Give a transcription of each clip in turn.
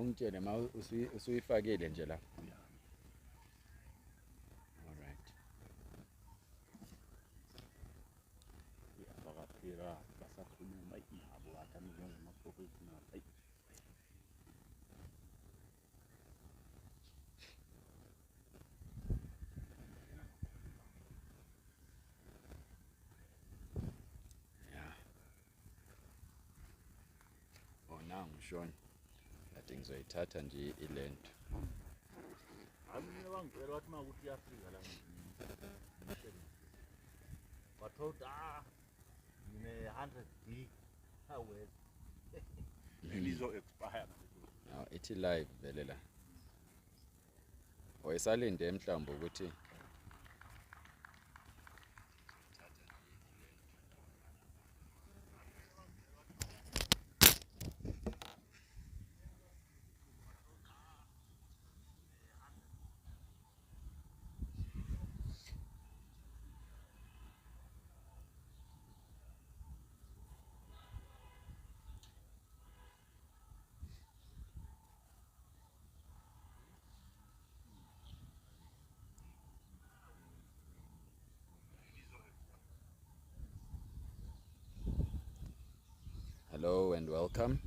Awungitshele ma usuyifakile nje la. All right. Phira basakhuluma nabo batamile ngama-professional. Yeah. Oh nangu Sean. Athi ngizoyithatha nje ilento. Mina bangitshela wathi makuthi iyafika la bathola ngine-100 gig awet lizo-expire Now ithi live vele la. Oyisalinde mhlawumbe ukuthi hello and welcome.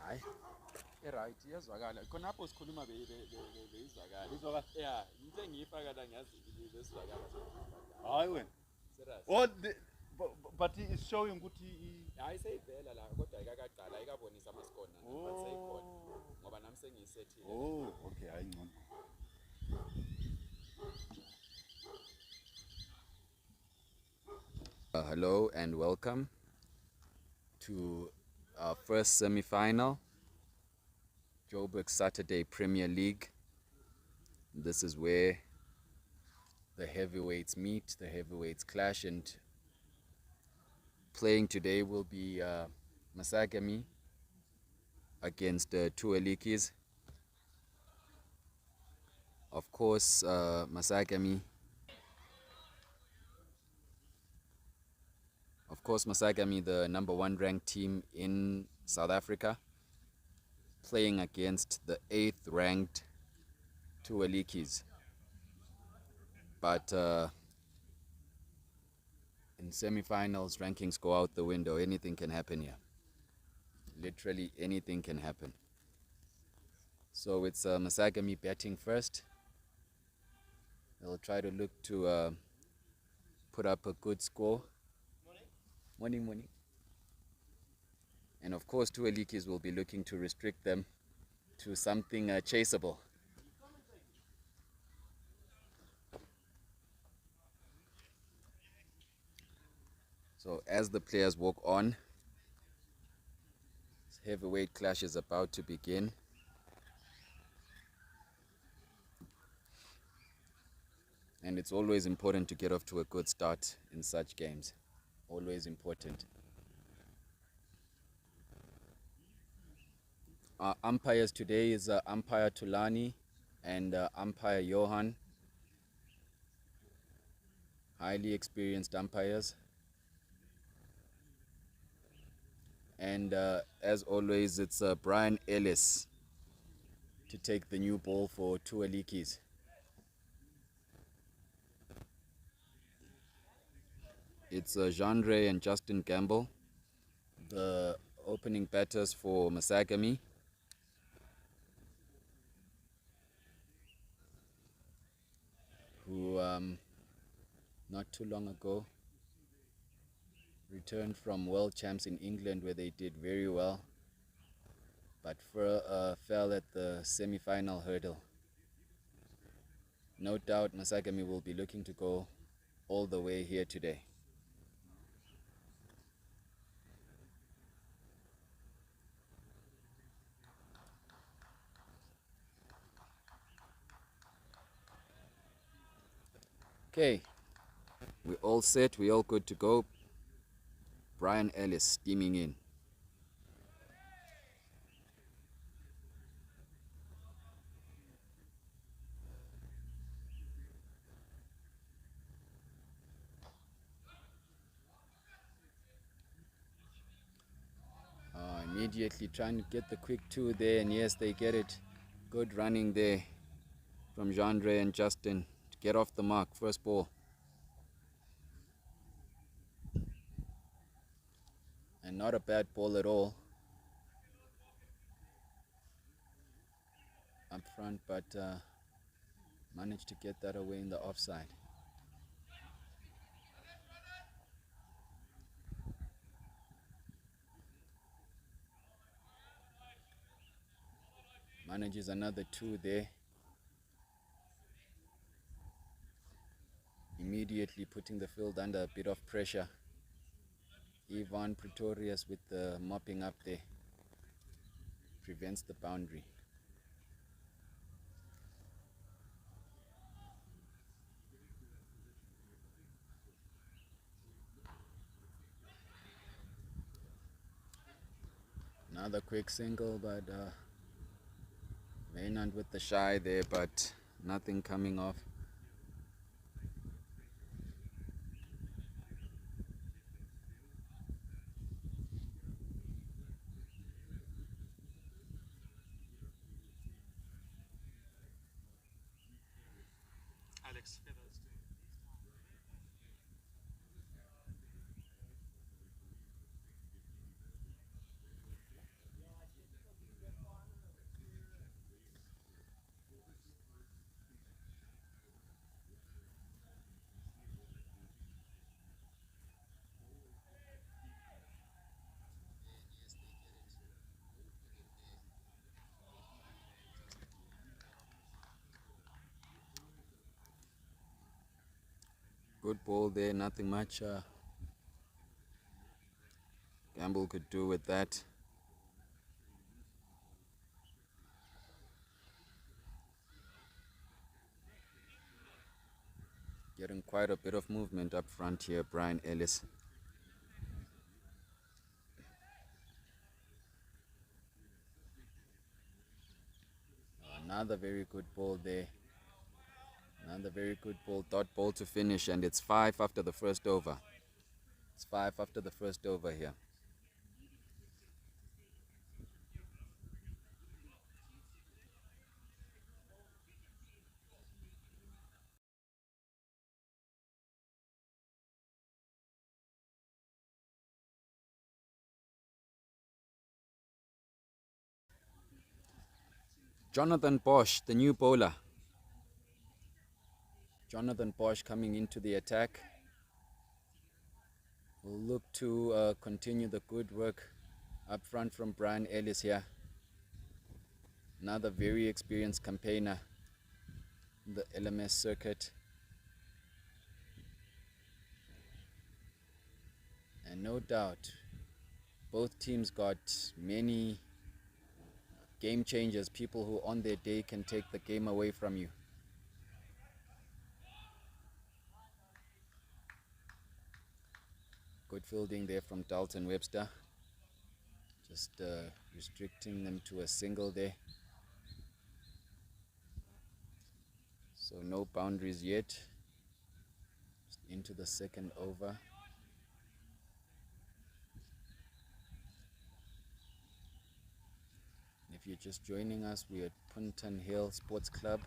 Hayi. Right iyazwakala. Khonapho sikhuluma beyizwakala. Izwakala. Yeah, into engiyifaka la ngiyazi bezwakala. hayi wena Serious. oh but it's showing ukuthi Hayi seyivela la kodwa ayikaqala ayikabonisa amaskona but seyikhona ngoba nami sengiyisethile. oh okay hayi ngcono. Hello and welcome to our first semi-final, Joburg Saturday Premier League. This is where the heavyweights meet, the heavyweights clash, and playing today will be MASAGAMY against two Liedjies. Of course, MASAGAMY the #1 ranked team in South Africa, playing against the 8th ranked Liedjies. But in semifinals, rankings go out the window. Anything can happen here. Literally anything can happen. So it's MASAGAMY batting first. They'll try to look to put up a good score. Morning. And of course, Liedjies will be looking to restrict them to something chaseable. So as the players walk on, heavyweight clash is about to begin. And it's always important to get off to a good start in such games. Always important. Umpires today is umpire Tulani and umpire Johan. Highly experienced umpires. And as always, it's Brian Ellis to take the new ball for Liedjies. It's Jean-Ray and Justin Gamble, the opening batters for MASAGAMY. Who not too long ago returned from world champs in England, where they did very well, but fell at the semi-final hurdle. No doubt MASAGAMY will be looking to go all the way here today. Okay, we're all set, we're all good to go. Brian Ellis steaming in. Immediately trying to get the quick 2 there, and yes, they get it. Good running there from Jean-Ray and Justin to get off the mark. First ball. And not a bad ball at all up front, but managed to get that away in the offside. Manages another 2 there. Immediately putting the field under a bit of pressure. Ivan Pretorius with the mopping up there. Prevents the boundary. Another quick single, but Maynard with the shy there, but nothing coming off. Alex, Good ball there, nothing much Gamble could do with that. Getting quite a bit of movement up front here, Brian Ellis. Another very good ball there. Another very good ball, dot ball to finish, and it's 5 after the first over. It's 5 after the first over here. Jonathan Bosch, the new bowler. Jonathan Bosch coming into the attack. Will look to continue the good work up front from Brian Ellis here. Another very experienced campaigner in the LMS circuit. And no doubt, both teams got many game changers, people who on their day can take the game away from you. Good fielding there from Dalton Webster. Just restricting them to a single there. So no boundaries yet. Just into the second over. If you're just joining us, we're at Punton Hill Sports Club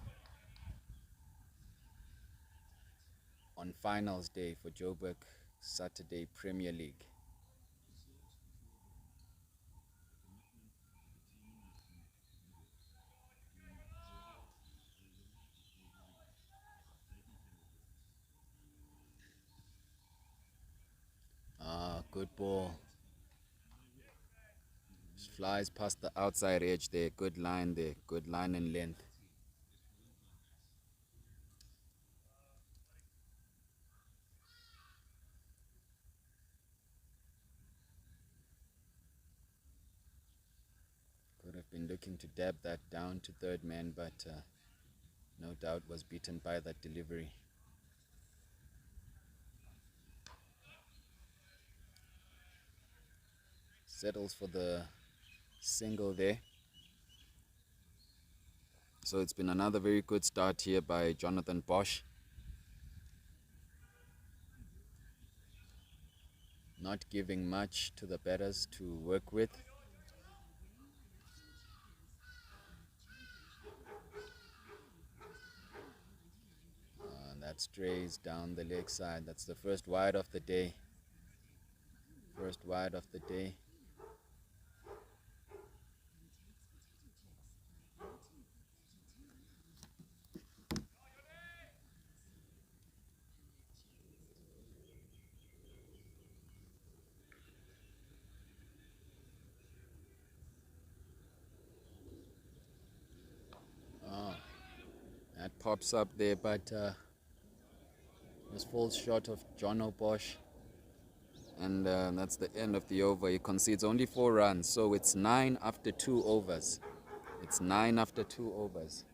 on finals day for Joburg Saturday Premier League. Good ball. Just flies past the outside edge there. Good line there. Good line and length. Could have been looking to dab that down to third man, but no doubt was beaten by that delivery. Settles for the single there. So it's been another very good start here by Jonathan Bosch. Not giving much to the batters to work with. That strays down the leg side. That's the first wide of the day. First wide of the day. That pops up there, but just falls short of Jono Bosch. And that's the end of the over. He concedes only 4 runs, so it's 9 after 2 overs. It's 9 after 2 overs.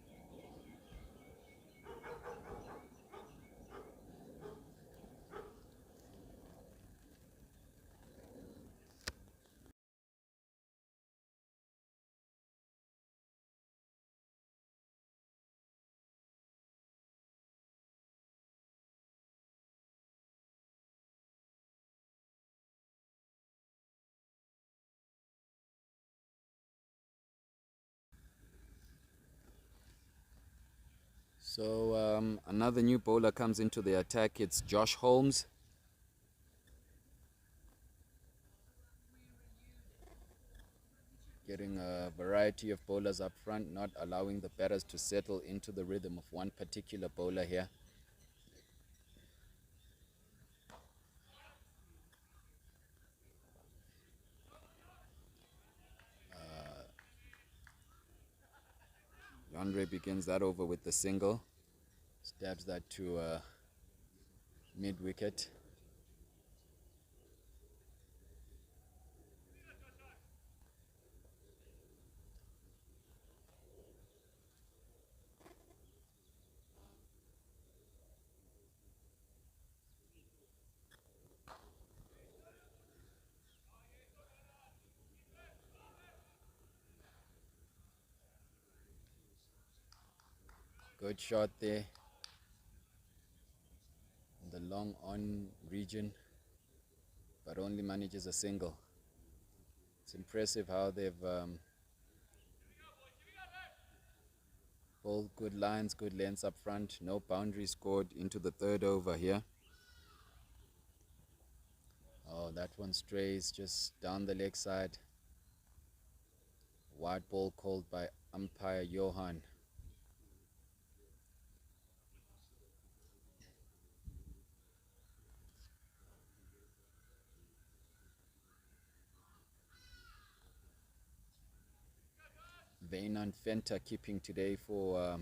So another new bowler comes into the attack. It's Josh Holmes. Getting a variety of bowlers up front, not allowing the batters to settle into the rhythm of one particular bowler here. Andre begins that over with the single. Stabs that to mid-wicket. Good shot there in the long on region, but only manages a single. It's impressive how they've bowled good lines, good lengths up front. No boundary scored into the third over here. Oh, that one strays just down the leg side. White ball called by umpire Johan. Vainan Fenta keeping today for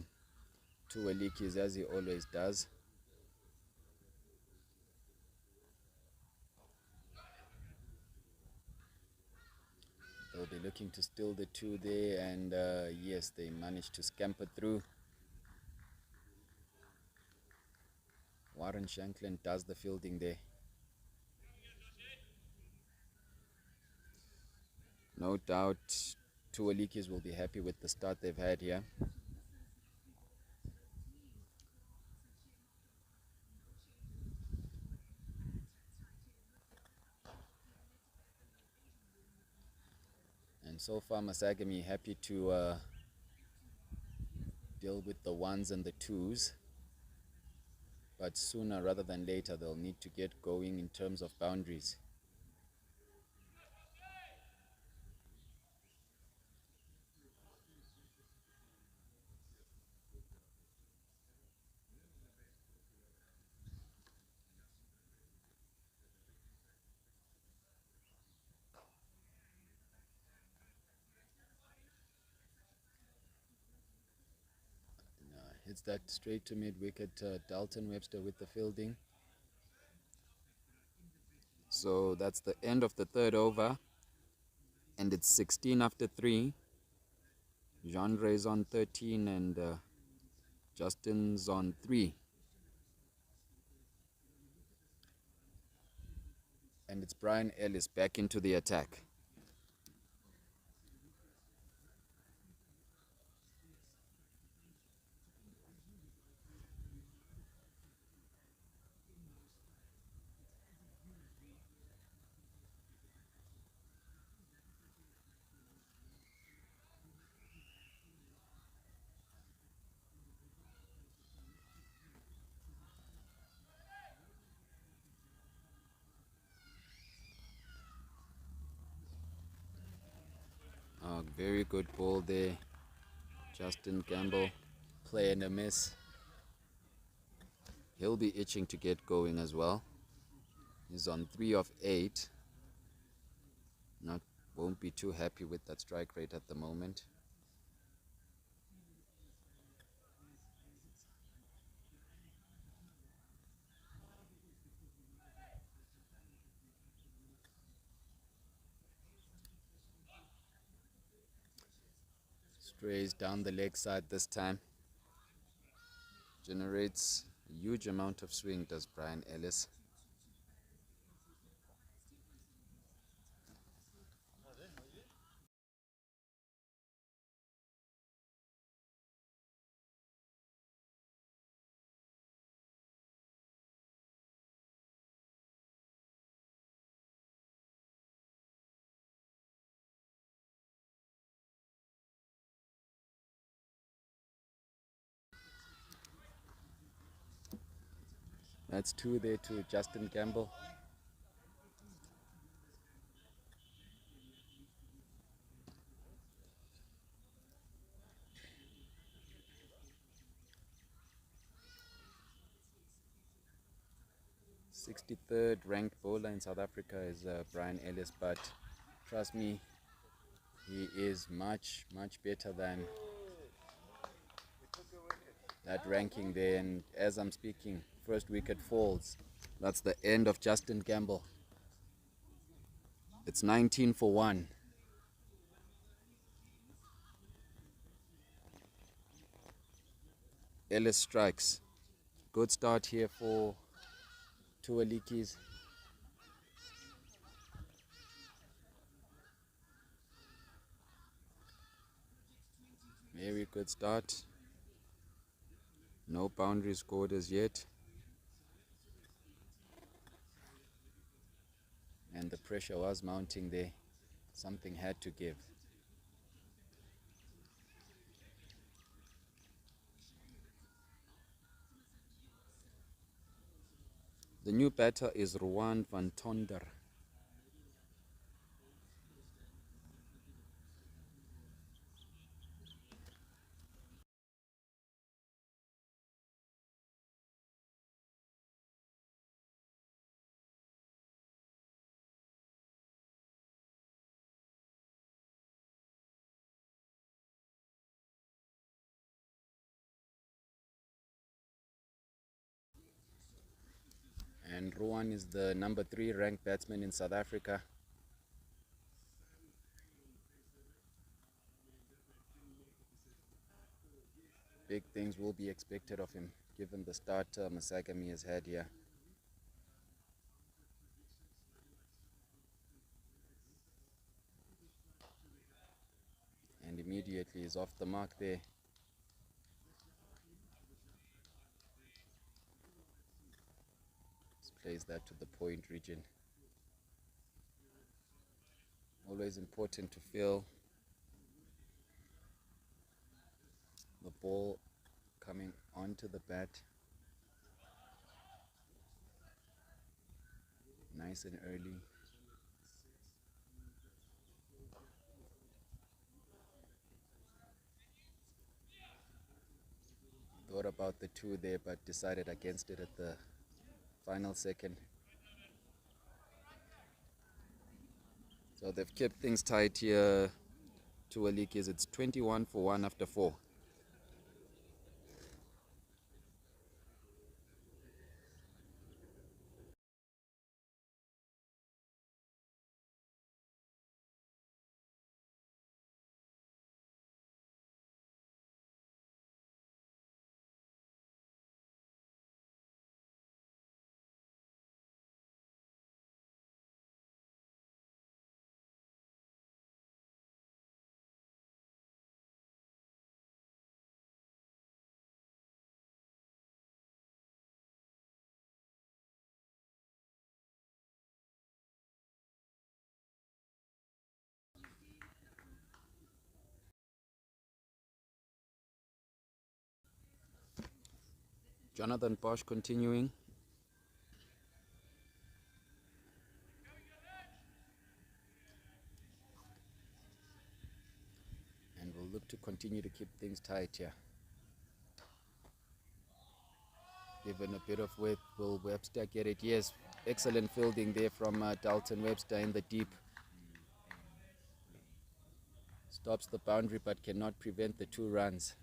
two Liedjies, as he always does. They'll be looking to steal the two there, and yes, they managed to scamper through. Warren Shanklin does the fielding there. No doubt two Liedjies will be happy with the start they've had here. And so far, MASAGAMY happy to deal with the ones and the twos. But sooner rather than later, they'll need to get going in terms of boundaries. Hits that straight to mid-wicket. Dalton Webster with the fielding. So that's the end of the third over. And it's 16 after 3. Genre is on 13 and Justin's on 3. And it's Brian Ellis back into the attack. Very good ball there. Justin Gamble playing a miss. He'll be itching to get going as well. He's on 3 of 8. Won't be too happy with that strike rate at the moment. Strays down the leg side this time. Generates a huge amount of swing, does Brian Ellis. That's 2 there to Justin Gamble. .63rd ranked bowler in South Africa is Brian Ellis, but trust me, he is much better than that ranking there. And as I'm speaking, first wicket falls. That's the end of Justin Gamble. It's 19 for 1. Ellis strikes. Good start here for two Liedjies. Very good start. No boundary scored as yet. And the pressure was mounting there. Something had to give. The new batter is Rowan van Tonder. And Ruan is the number 3 ranked batsman in South Africa. Big things will be expected of him given the start MASAGAMY has had here. And immediately is off the mark there. Plays that to the point region. Always important to feel the ball coming onto the bat. Nice and early. Thought about the 2 there, but decided against it at the final second. So they've kept things tight here to Liedjies. It's 21 for 1 after 4. Jonathan Bosch continuing. And we'll look to continue to keep things tight here. Given a bit of width, will Webster get it? Yes, excellent fielding there from Dalton Webster in the deep. Stops the boundary but cannot prevent the 2 runs.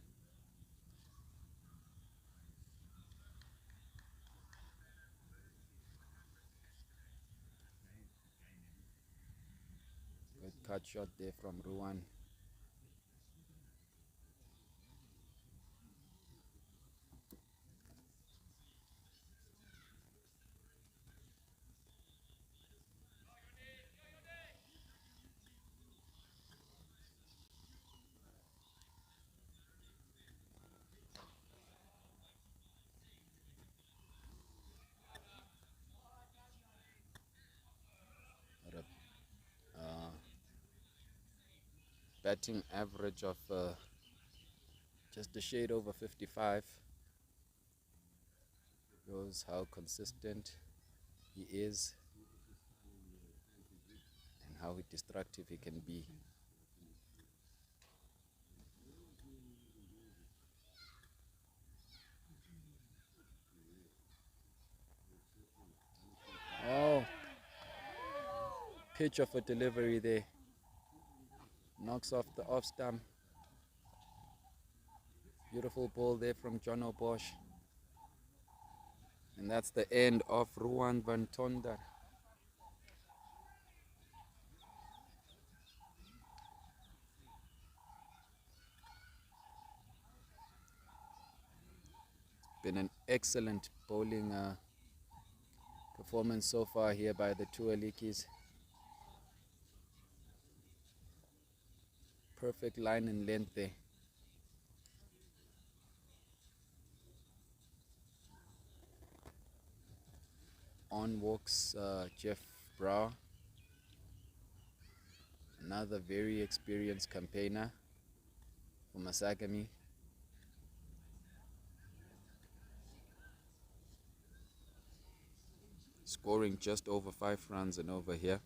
Good cut shot there from Ruan. Batting average of just a shade over 55. Shows how consistent he is and how destructive he can be. Oh, pitch of a delivery there. Knocks off the off stump. Beautiful ball there from John O'Bosch. And that's the end of Ruan van Tonder. Been an excellent bowling performance so far here by the 2 Liedjies. Perfect line and length there. On walks Jeff Brower, another very experienced campaigner for MASAGAMY. Scoring just over 5 runs and over here.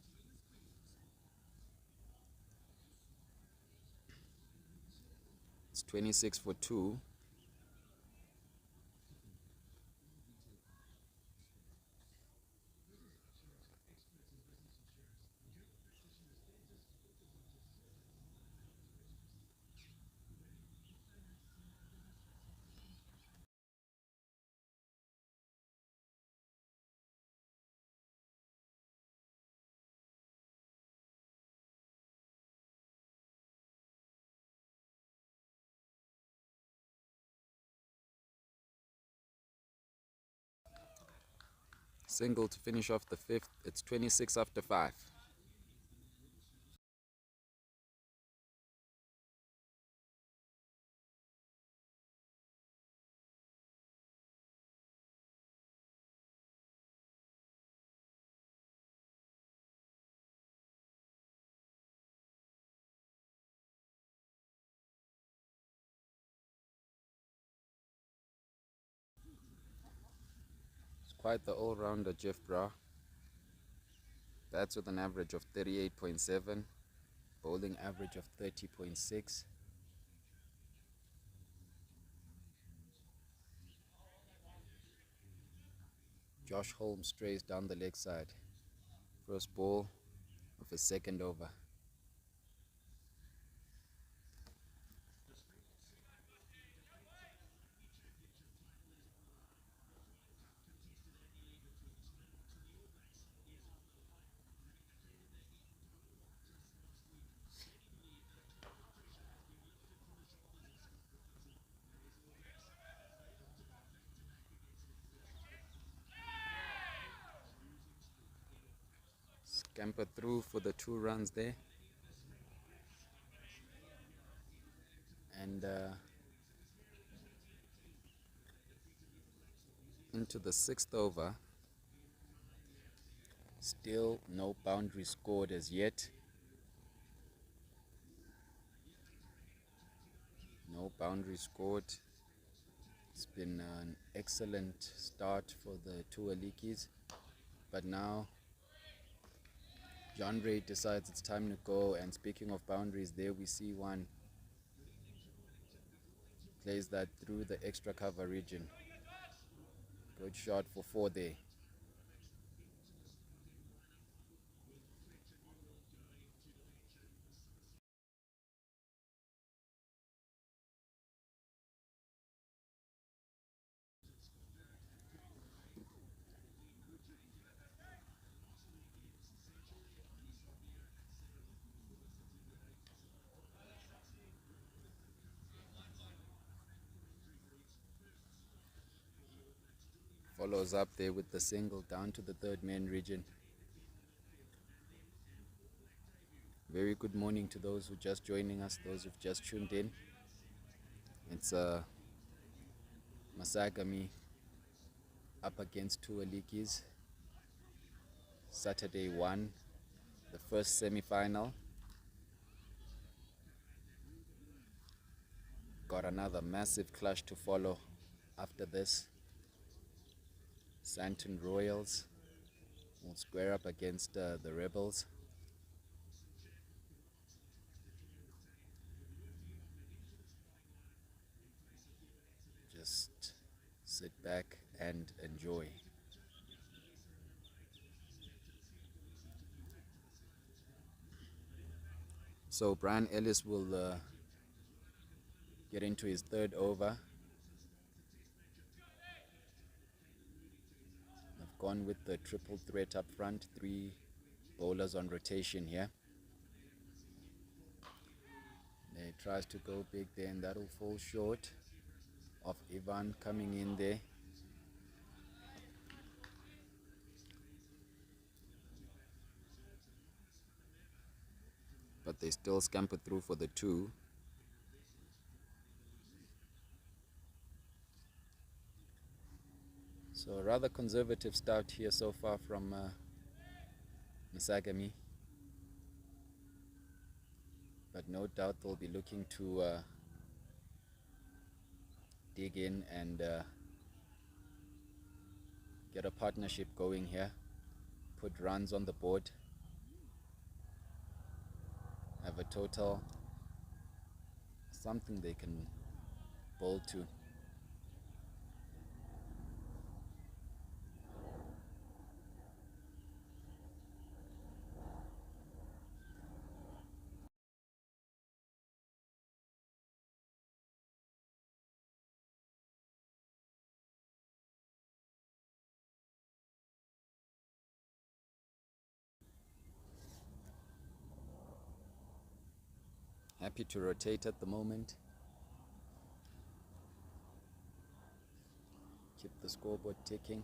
It's 26 for 2. Single to finish off the fifth. It's 26 after 5. Quite the all-rounder, Jeff Bra. Bats with an average of 38.7, bowling average of 30.6. Josh Holmes strays down the leg side. First ball of his second over. Scamper through for the 2 runs there. And into the 6th over. Still no boundary scored as yet. No boundary scored. It's been an excellent start for the 2 Liedjies. But now John Ray decides it's time to go, and speaking of boundaries, there we see one. Plays that through the extra cover region. Good shot for 4 there. Follows up there with the single down to the 3rd man region. Very good morning to those who are just joining us, those who've just tuned in. It's MASAGAMY up against 2 Liedjies. Saturday 1, the first semi-final. Got another massive clash to follow after this. Santon Royals will square up against the Rebels. Just sit back and enjoy. So Brian Ellis will get into his 3rd over. I've gone with the triple threat up front, 3 bowlers on rotation here. He tries to go big there, and that'll fall short of Ivan coming in there. But they still scamper through for the 2. So a rather conservative start here so far from MASAGAMY. But no doubt they'll be looking to dig in and get a partnership going here. Put runs on the board. Have a total. Something they can bowl to. Happy to rotate at the moment. Keep the scoreboard ticking.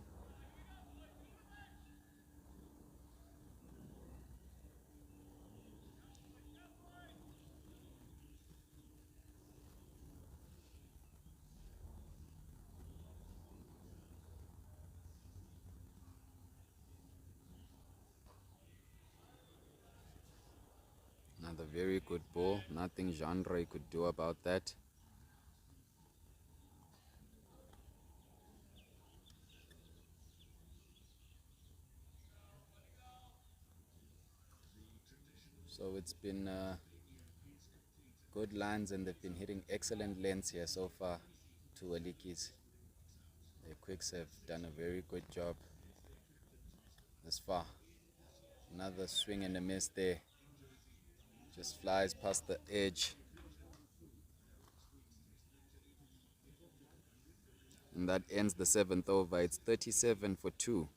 Another very good ball. Nothing Genre could do about that. So it's been good lines, and they've been hitting excellent lengths here so far to Liedjies. The Quicks have done a very good job this far. Another swing and a miss there. Just flies past the edge. And that ends the 7th over. It's 37 for 2.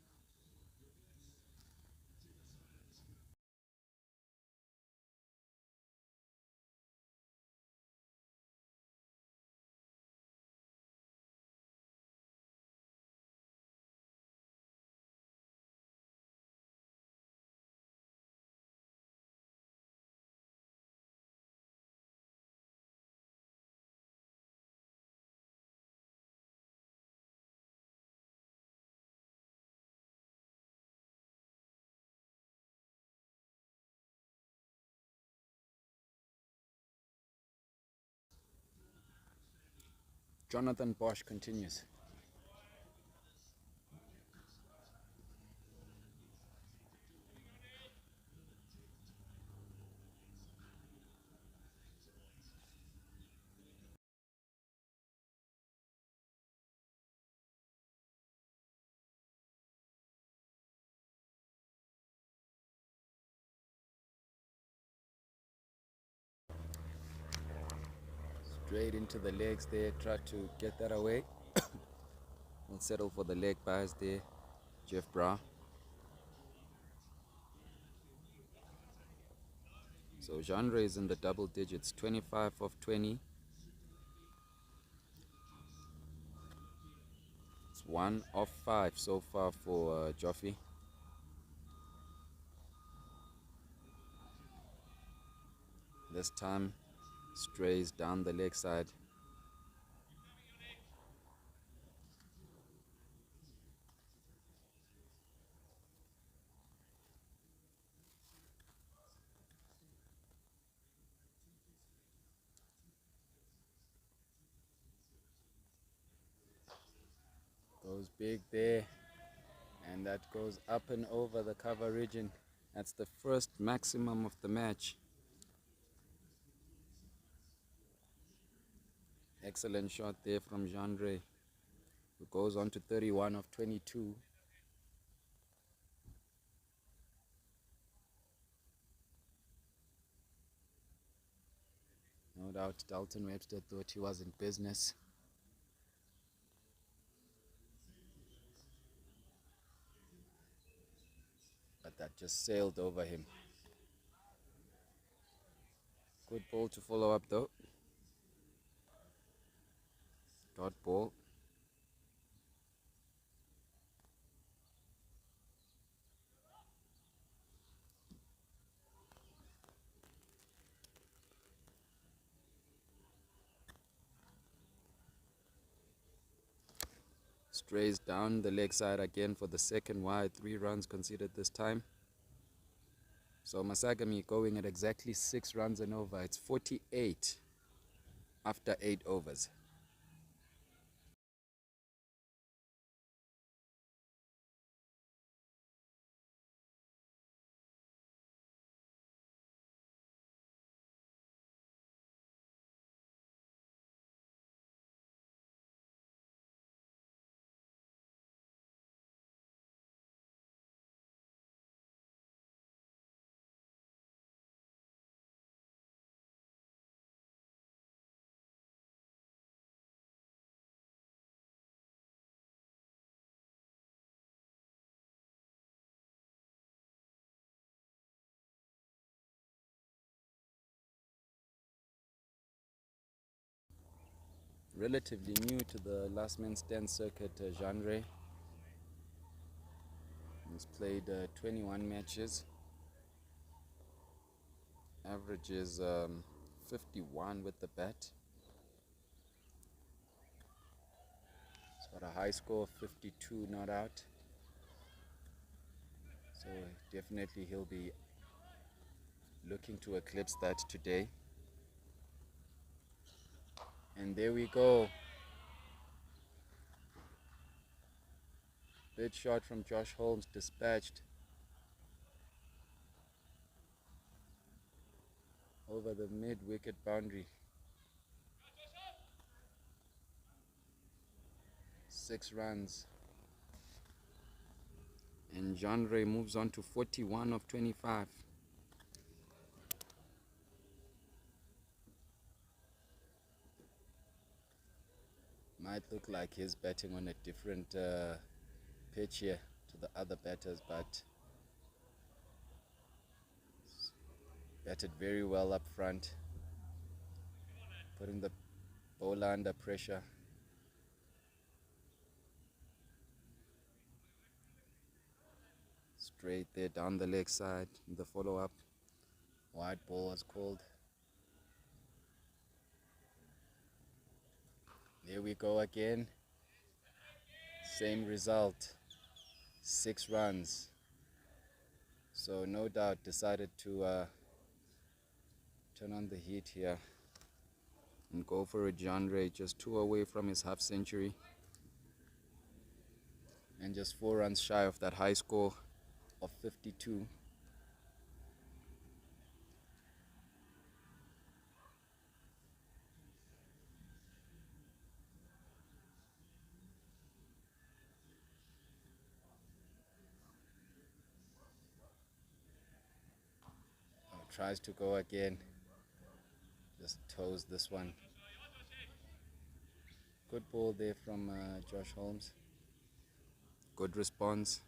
Jonathan Bosch continues. Straight into the legs there, try to get that away. We'll settle for the leg bias there, Jeff Bra. So Genre is in the double digits, 25 of 20. It's 1 of 5 so far for Joffy. This time strays down the leg side. Goes big there, and that goes up and over the cover region. That's the first maximum of the match. Excellent shot there from Genre, who goes on to 31 of 22. No doubt Dalton Webster thought he was in business. But that just sailed over him. Good ball to follow up though. Dot ball. Strays down the leg side again for the second wide. 3 runs conceded this time. So Masagamy going at exactly 6 runs and over. It's 48 after 8 overs. Relatively new to the last man stand circuit, Genre. He's played 21 matches. Averages 51 with the bat. He's got a high score of 52 not out. So definitely he'll be looking to eclipse that today. And there we go. Big shot from Josh Holmes, dispatched over the mid-wicket boundary. 6 runs. And John Ray moves on to 41 of 25. Might look like he's batting on a different pitch here to the other batters, but batted very well up front, putting the bowler under pressure. Straight there down the leg side. The follow-up. Wide ball was called. There we go again. Same result. 6 runs. So no doubt decided to turn on the heat here and go for a John Ray, just 2 away from his half century. And just 4 runs shy of that high score of 52. Tries to go again. Just toes this one. Good ball there from Josh Holmes. Good response.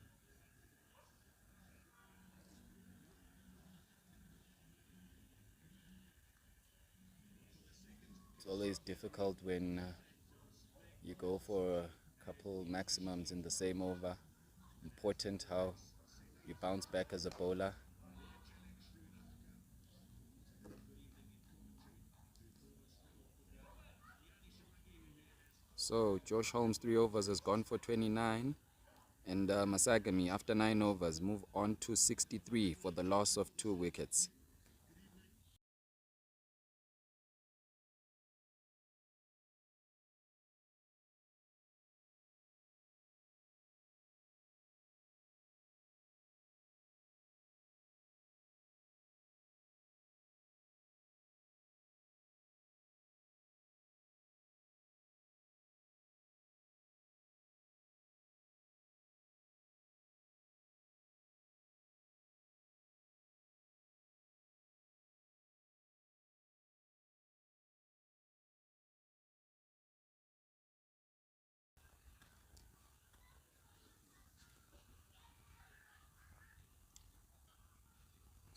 It's always difficult when you go for a couple maximums in the same over. Important how you bounce back as a bowler. So Josh Holmes 3 overs has gone for 29, and Masagamy after 9 overs move on to 63 for the loss of 2 wickets.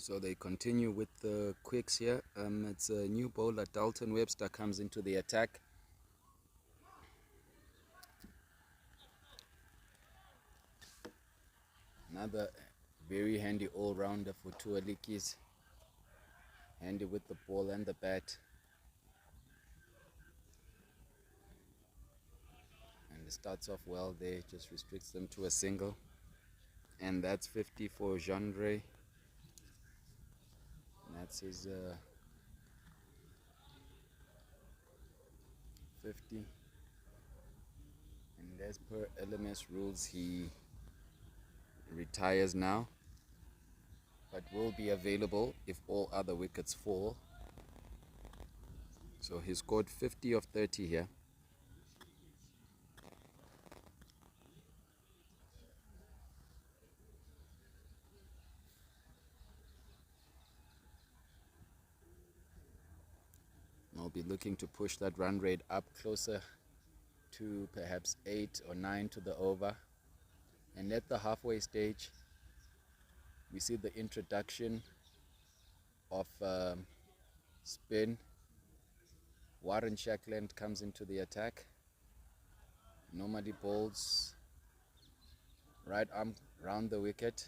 So they continue with the quicks here. It's a new bowler, Dalton Webster, comes into the attack. Another very handy all-rounder for two Liedjies. Handy with the ball and the bat. And it starts off well there, just restricts them to a single. And that's 50 for Jean Ray. That's his 50. And as per LMS rules, he retires now, but will be available if all other wickets fall. So he scored 50 of 30 here. I'll be looking to push that run rate up closer to perhaps 8 or 9 to the over. And at the halfway stage, we see the introduction of spin. Warren Shackland comes into the attack. Normally bowls right arm round the wicket,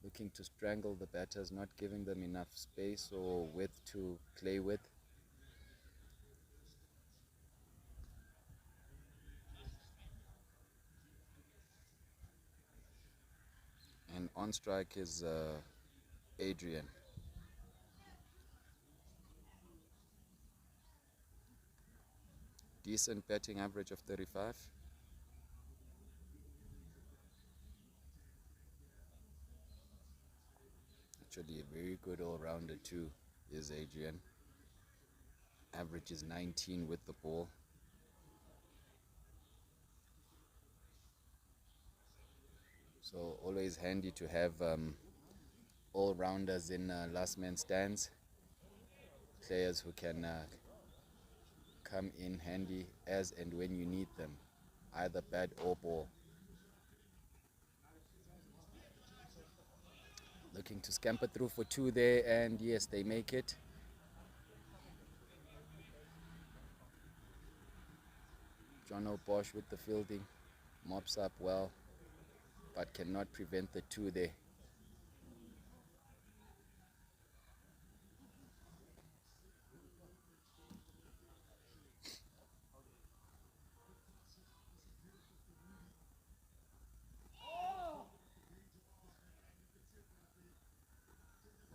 looking to strangle the batters, not giving them enough space or width to play with. And on strike is Adrian. decent batting average of 35. Actually a very good all-rounder too is Adrian. Average is 19 with the ball. So always handy to have all-rounders in last man stands. Players who can come in handy as and when you need them, either bat or ball. Looking to scamper through for 2 there, and yes, they make it. John O'Bosh with the fielding, mops up well, but cannot prevent the 2 there.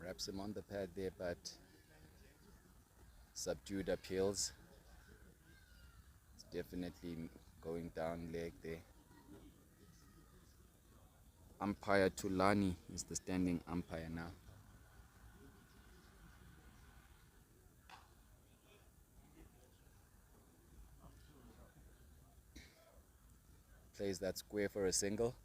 Wraps him on the pad there, but subdued appeals. It's definitely going down leg there. Umpire Tulani is the standing umpire now. Plays that square for a single.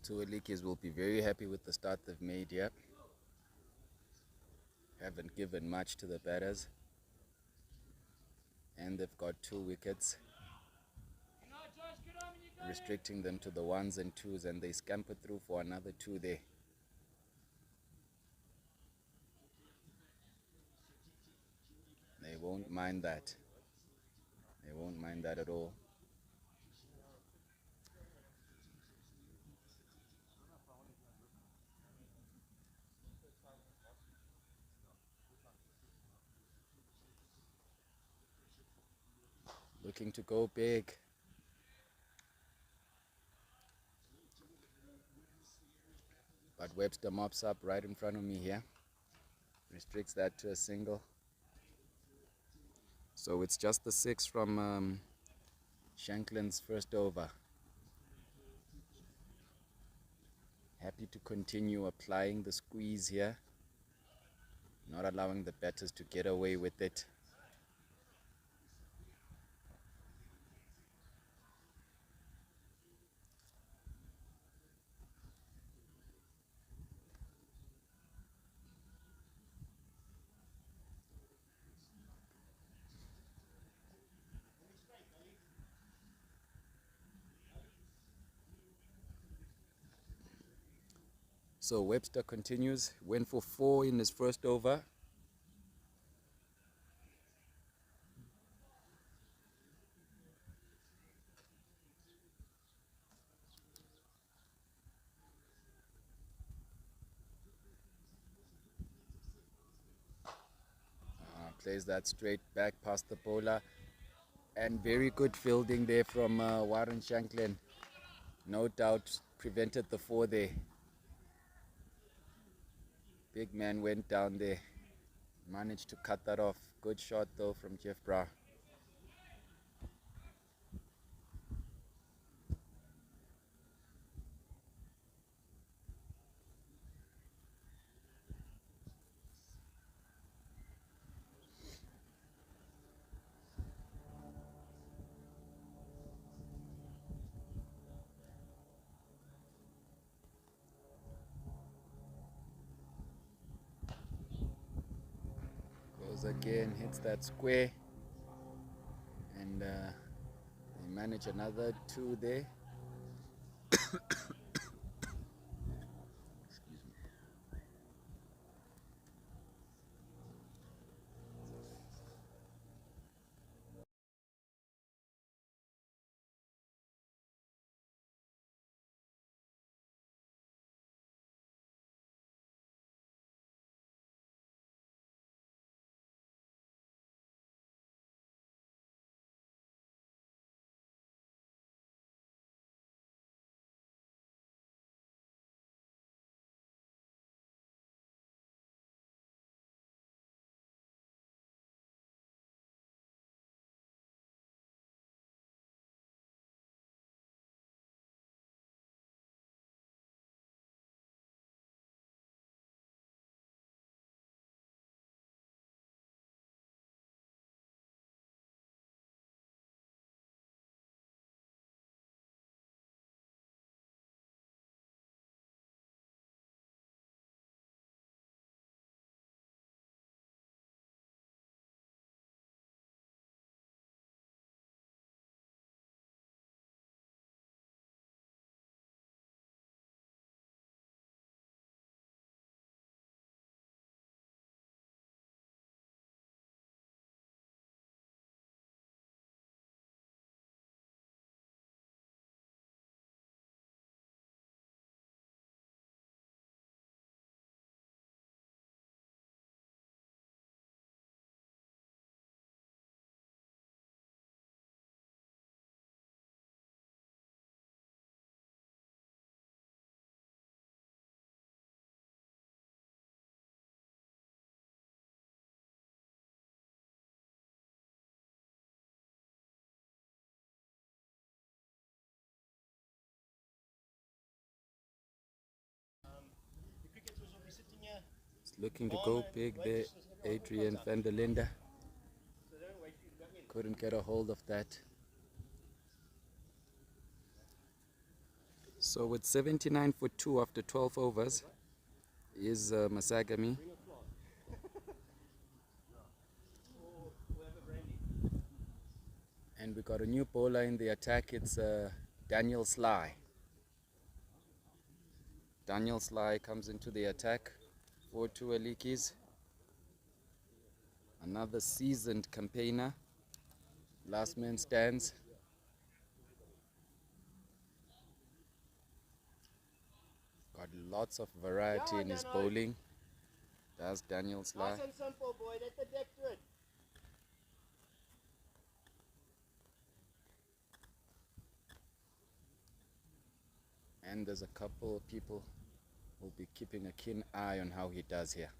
Two Liedjies will be very happy with the start they've made here. Haven't given much to the batters. And they've got 2 wickets, restricting them to the 1s and 2s, and they scamper through for another 2 there. They won't mind that. They won't mind that at all. Looking to go big. But Webster mops up right in front of me here. Restricts that to a single. So it's just the 6 from Shanklin's first over. Happy to continue applying the squeeze here. Not allowing the batters to get away with it. So Webster continues, went for 4 in his first over. Plays that straight back past the bowler. And very good fielding there from Warren Shanklin. No doubt prevented the 4 there. Big man went down there. Managed to cut that off. Good shot though from Jeff Bra. Goes again, hits that square. And they manage another 2 there. looking to go big there. Adrian van der Linde couldn't get a hold of that. So with 79 for 2 after 12 overs is MASAGAMY. And we got a new bowler in the attack. It's Daniel Sly. Daniel Sly comes into the attack for 2 Liedjies. Another seasoned campaigner. Last man stands. Got lots of variety in his bowling. That's Daniel Sly. Nice and simple, boy. Let the deck do it. And there's a couple of people who'll be keeping a keen eye on how he does here.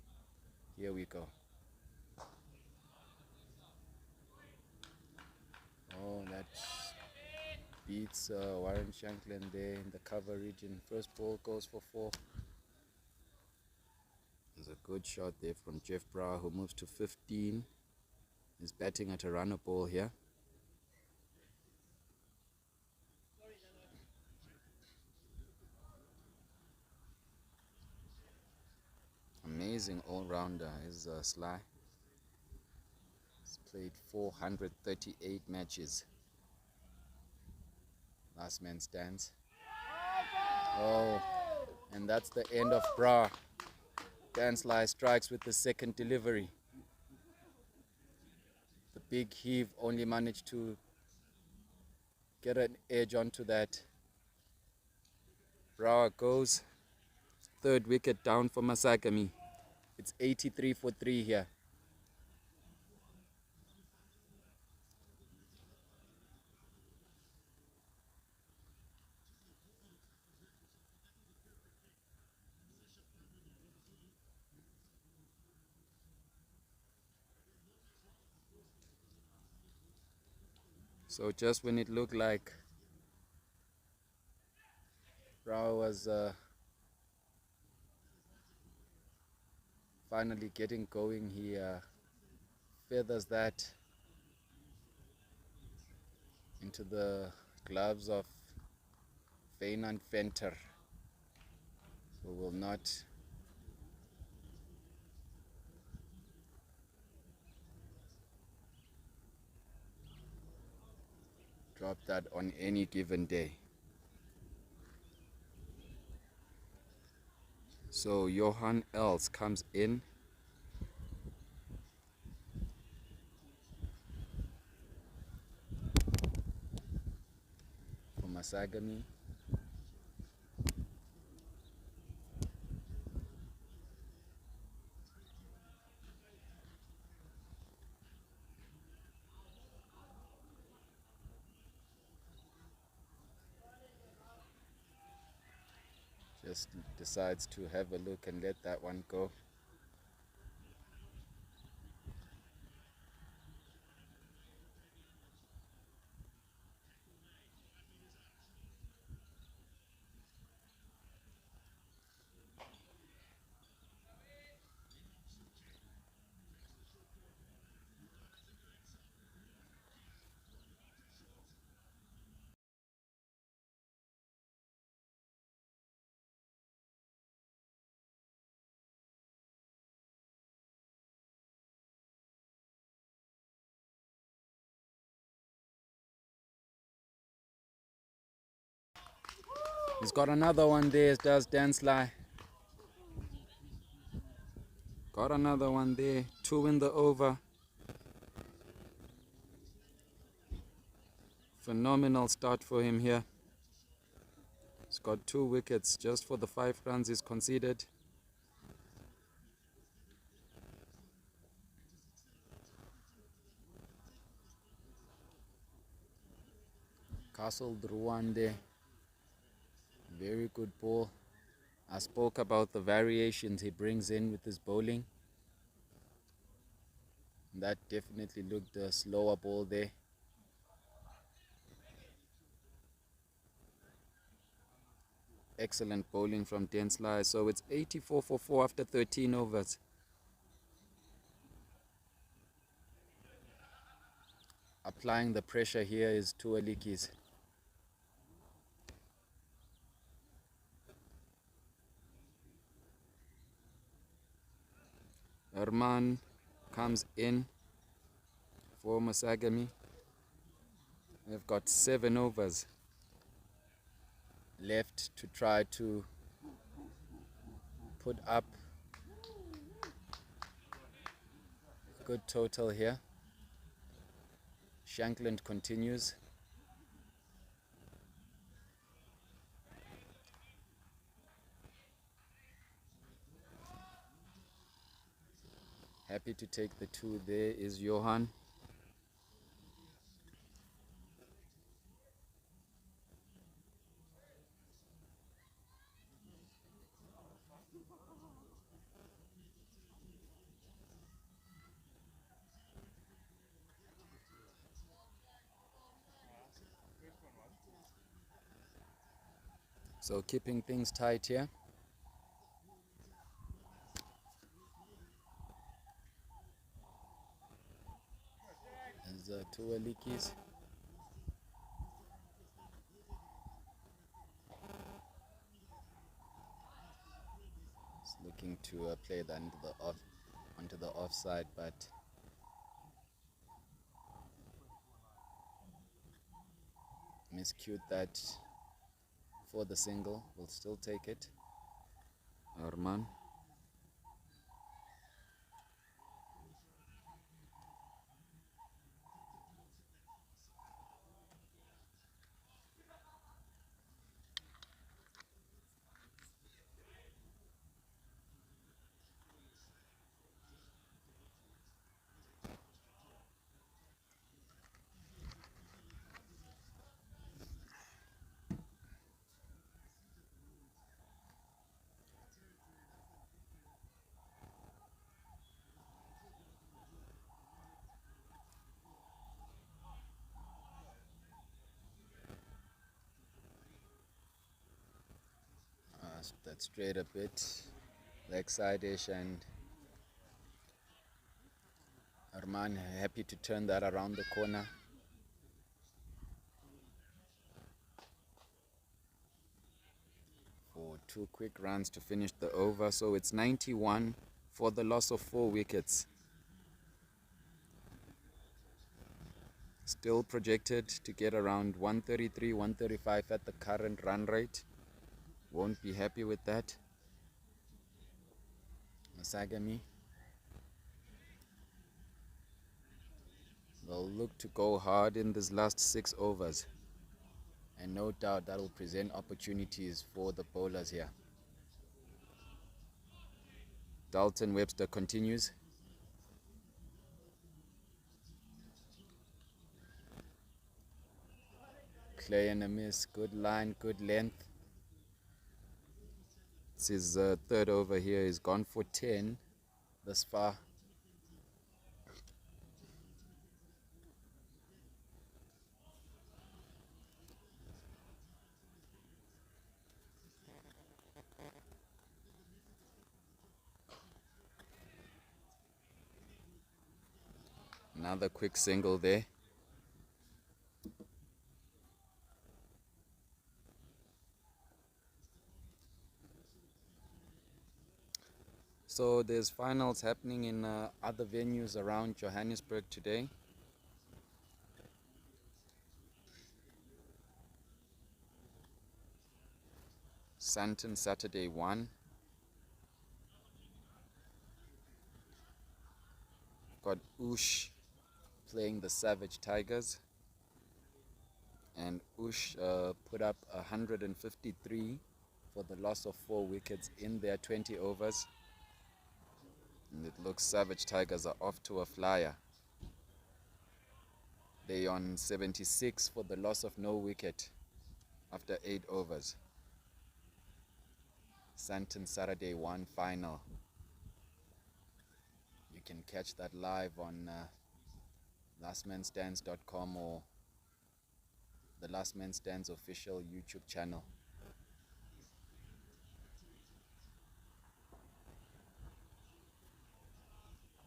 Here we go. Oh, that beats Warren Shanklin there in the cover region. First ball goes for 4. There's a good shot there from Jeff Brower, who moves to 15. He's batting at a runner ball here. Amazing all-rounder is Sly. He's played 438 matches. Last man stands. Oh, and that's the end of Bra. Dan Sly strikes with the second delivery. The big heave only managed to get an edge onto that. Brower goes. 3rd wicket down for MASAGAMY. It's 83 for 3 here. So just when it looked like Brower was finally getting going, he feathers that into the gloves of Fernand Venter, who will not drop that on any given day. So Johan Els comes in. For MASAGAMY. Just decides to have a look and let that one go. He's got another one there, does Dan Sly. Got another one there, 2 in the over. Phenomenal start for him here. He's got 2 wickets just for the 5 runs he's conceded. Castle Druande, very good ball. I spoke about the variations he brings in with his bowling. That definitely looked a slower ball there. Excellent bowling from Dan Sly. So it's 84 for 4 after 13 overs. applying the pressure here is two Liedjies. Herman comes in for MASAGAMY. They've got 7 overs left to try to put up a good total here. Shankland continues. Happy to take the 2. There is Johan. So keeping things tight here. There's 2 Liedjies. It's looking to play that onto the offside, but miscued that for the single. Will still take it. Arman. That straight a bit, leg side-ish, and Arman happy to turn that around the corner. For 2 quick runs to finish the over, so it's 91 for the loss of 4 wickets. Still projected to get around 133, 135 at the current run rate. Won't be happy with that. MASAGAMY. They'll look to go hard in these last 6 overs. And no doubt that will present opportunities for the bowlers here. Dalton Webster continues. Clay and a miss. Good line, good length. It's his 3rd over here. He's gone for 10 thus far. Another quick single there. So there's finals happening in other venues around Johannesburg today. Sandton Saturday 1. Got Ush playing the Savage Tigers. And Ush put up 153 for the loss of 4 wickets in their 20 overs. And it looks Savage Tigers are off to a flyer. They on 76 for the loss of no wicket after 8 overs. Sandton Saturday 1 final. You can catch that live on lastmanstands.com or the Last Man Stands official YouTube channel.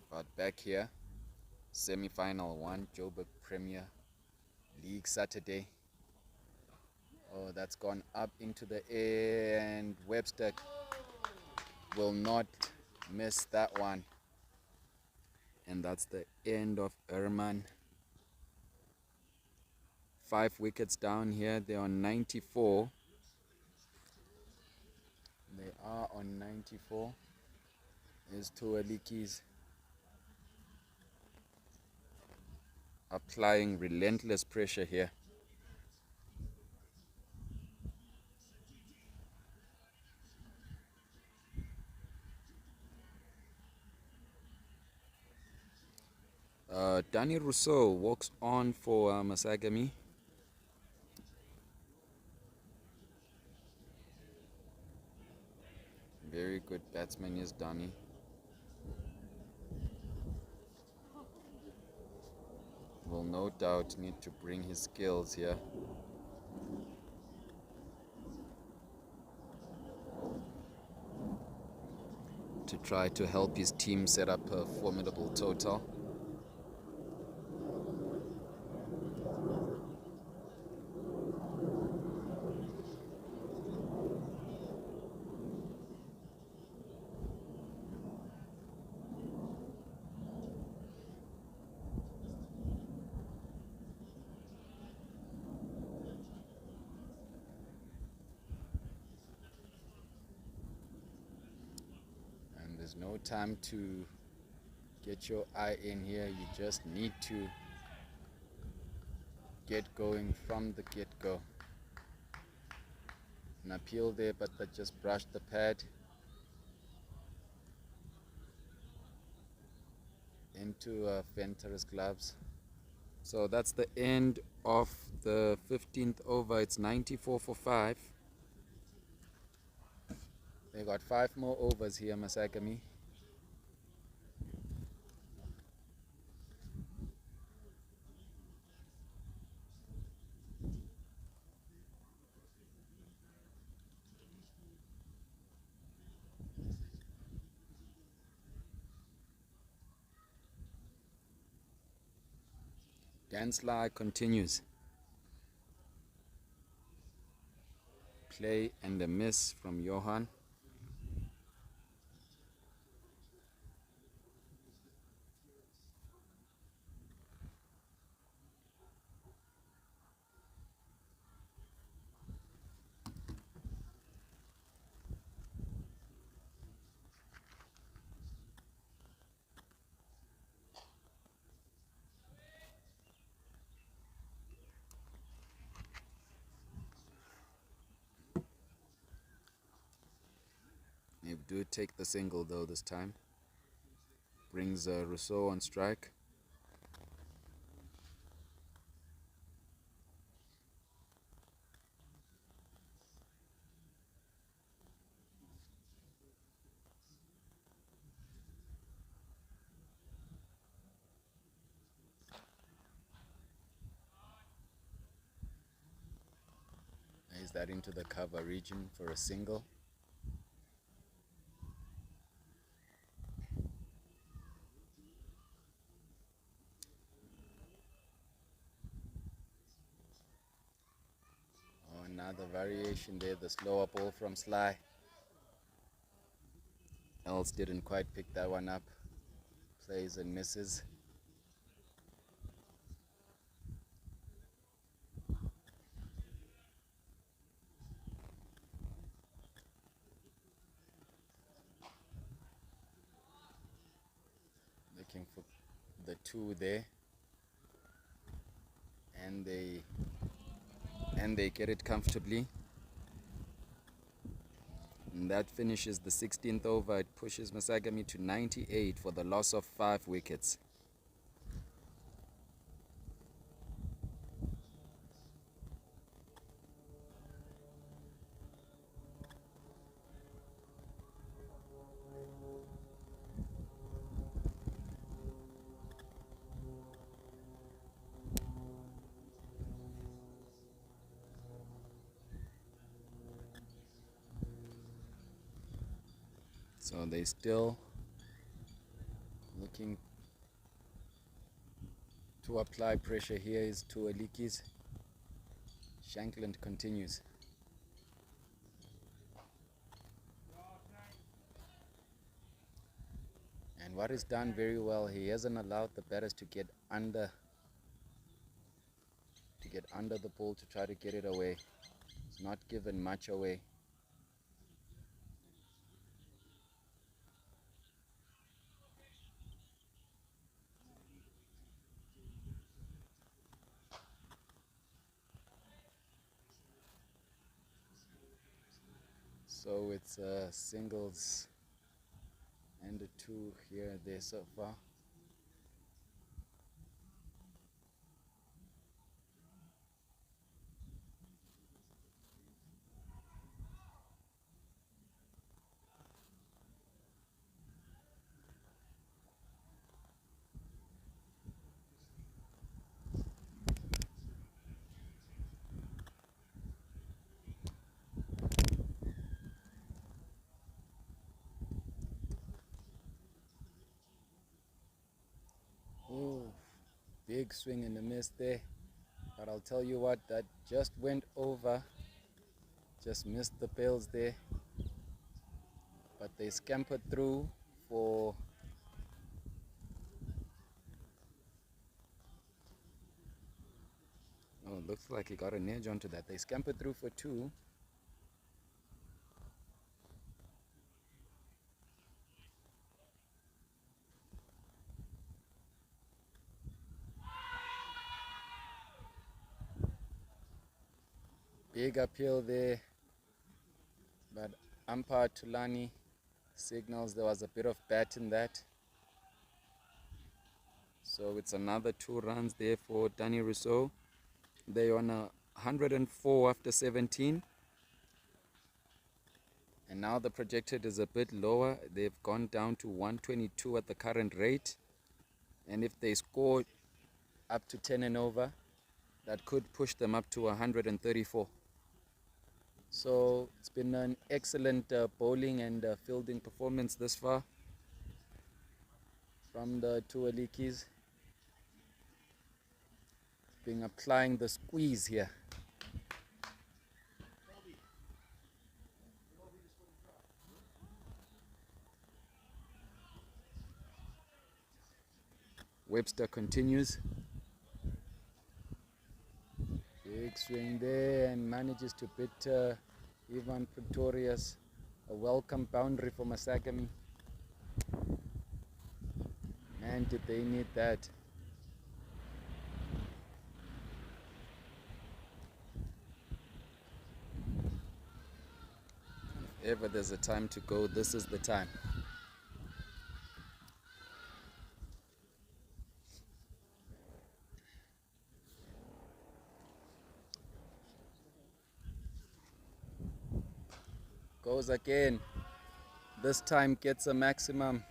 But back here, semi-final 1, Joburg Premier League Saturday. Oh, that's gone up into the air, and Webster will not miss that one. And that's the end of Herman. 5 wickets down here. They're on 94. They are on 94. There's two Liedjies applying relentless pressure here. Danny Rousseau walks on for MASAGAMY. Very good batsman is Danny. Will no doubt need to bring his skills here. To try to help his team set up a formidable total. There's no time to get your eye in here. You just need to get going from the get-go. An appeal there, but that just brushed the pad into Fenter's gloves. So that's the end of the 15th over. It's 94 for 5. They got 5 more overs here, MASAGAMY. Dansly continues. Play and a miss from Johan. They do take the single though this time. Brings Rousseau on strike. Is that into the cover region for a single? Oh, another variation there, the slower ball from Sly. Els didn't quite pick that one up. Plays and misses. Looking for the 2 there. And they get it comfortably. And that finishes the 16th over. It pushes MASAGAMY to 98 for the loss of 5 wickets. So they still looking to apply pressure here is to Liedjies. Shankland continues. And what is done very well, he hasn't allowed the batters to get under the ball to try to get it away. It's not given much away. So it's singles and a 2 here there so far. Ooh, big swing and a miss there. But I'll tell you what, that just went over. Just missed the pails there. But they scampered through for oh, looks like he got an edge onto that. They scampered through for 2. Big uphill there, but umpire Tulani signals there was a bit of bat in that. So it's another 2 runs there for Danny Rousseau. They're on 104 after 17. And now the projected is a bit lower. They've gone down to 122 at the current rate. And if they score up to 10 and over, that could push them up to 134. So it's been an excellent bowling and fielding performance this far from the 2 Liedjies. Being applying the squeeze here. Webster continues. Big swing there and manages to beat Ivan Pretorius. A welcome boundary for MASAGAMY. Man, did they need that. If ever there's a time to go, this is the time. Goes again. This time gets a maximum.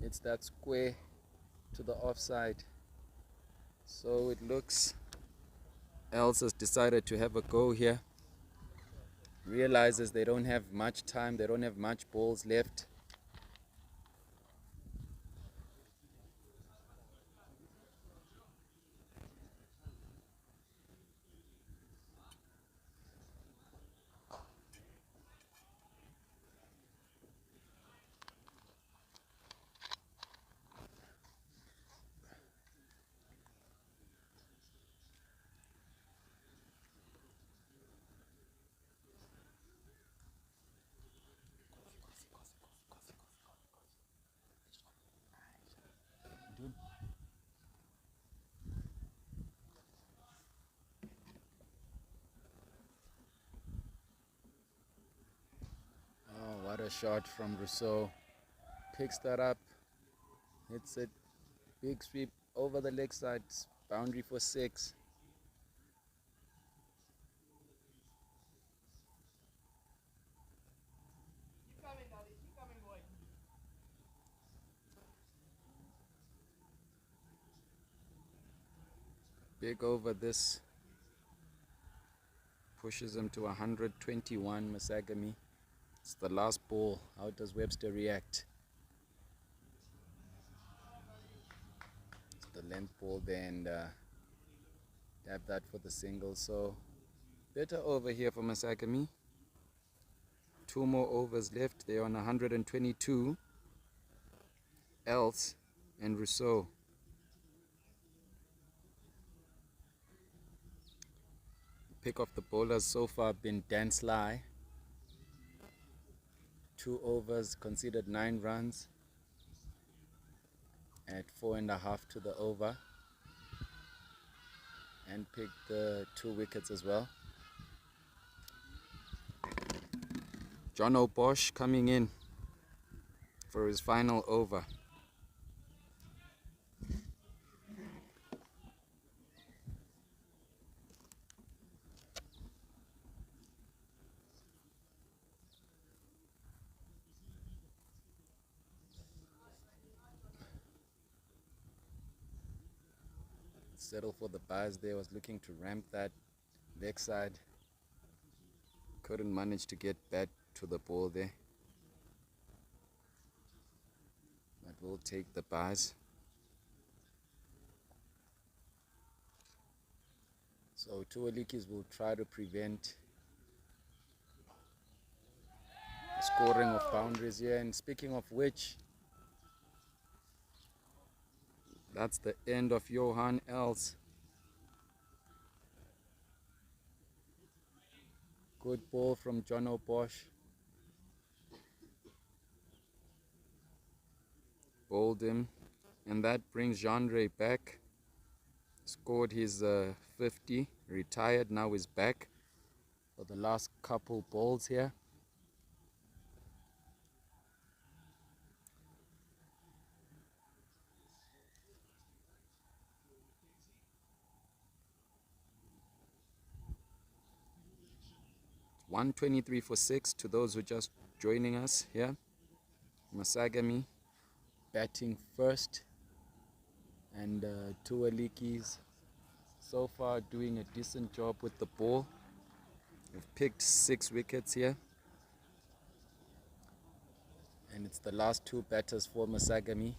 It's that square to the offside. So it looks Els has decided to have a go here. Realizes they don't have much time, they don't have much balls left. Oh, what a shot from Rousseau. Picks that up, hits it, big sweep over the leg side, boundary for 6. Keep coming, Nolly. Keep coming, boy. Big over this. Pushes him to 121, MASAGAMY. It's the last ball. How does Webster react? It's the length ball there and tap that for the single. So better over here for MASAGAMY. 2 more overs left. They're on 122. Else and Rousseau. Pick of the bowlers so far been Dan Sly. 2 overs, conceded 9 runs at 4.5 to the over, and picked 2 wickets as well. John O'Bosh coming in for his final over. Settle for the bars there, was looking to ramp that leg side. Couldn't manage to get back to the ball there. But we'll take the bars. So 2 Liedjies will try to prevent the scoring of boundaries here. And speaking of which, that's the end of Johan Els. Good ball from John O'Bosh. Bowled him. And that brings Jandre back. Scored his 50. Retired. Now is back for the last couple balls here. $123 for 6 to those who are just joining us here. MASAGAMY batting first, and 2 Liedjies so far doing a decent job with the ball. We've picked 6 wickets here, and it's the last 2 batters for MASAGAMY.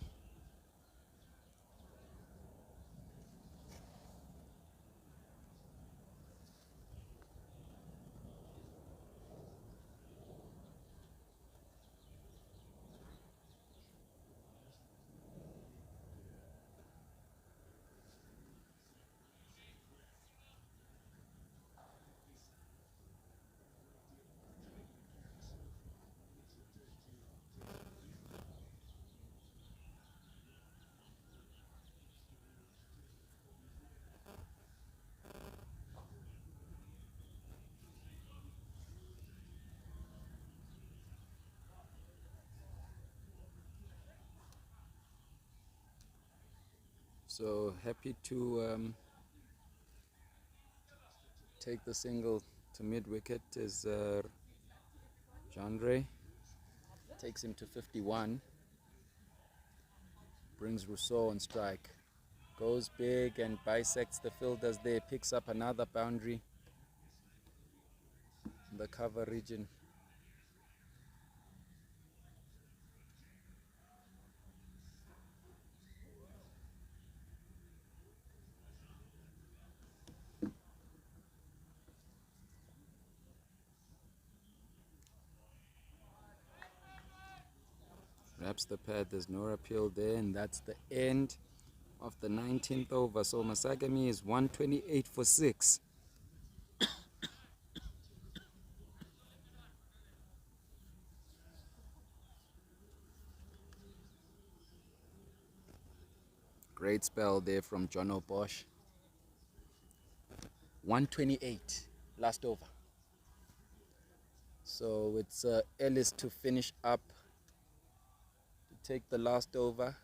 So happy to take the single to mid wicket is Jandre. Takes him to 51. Brings Rousseau on strike. Goes big and bisects the fielders there. Picks up another boundary in the cover region. Wraps the pad, there's no appeal there, and that's the end of the 19th over. So MASAGAMY is 128 for 6. Great spell there from John O'Bosh. 128 last over. So it's Ellis to finish up, to take the last over.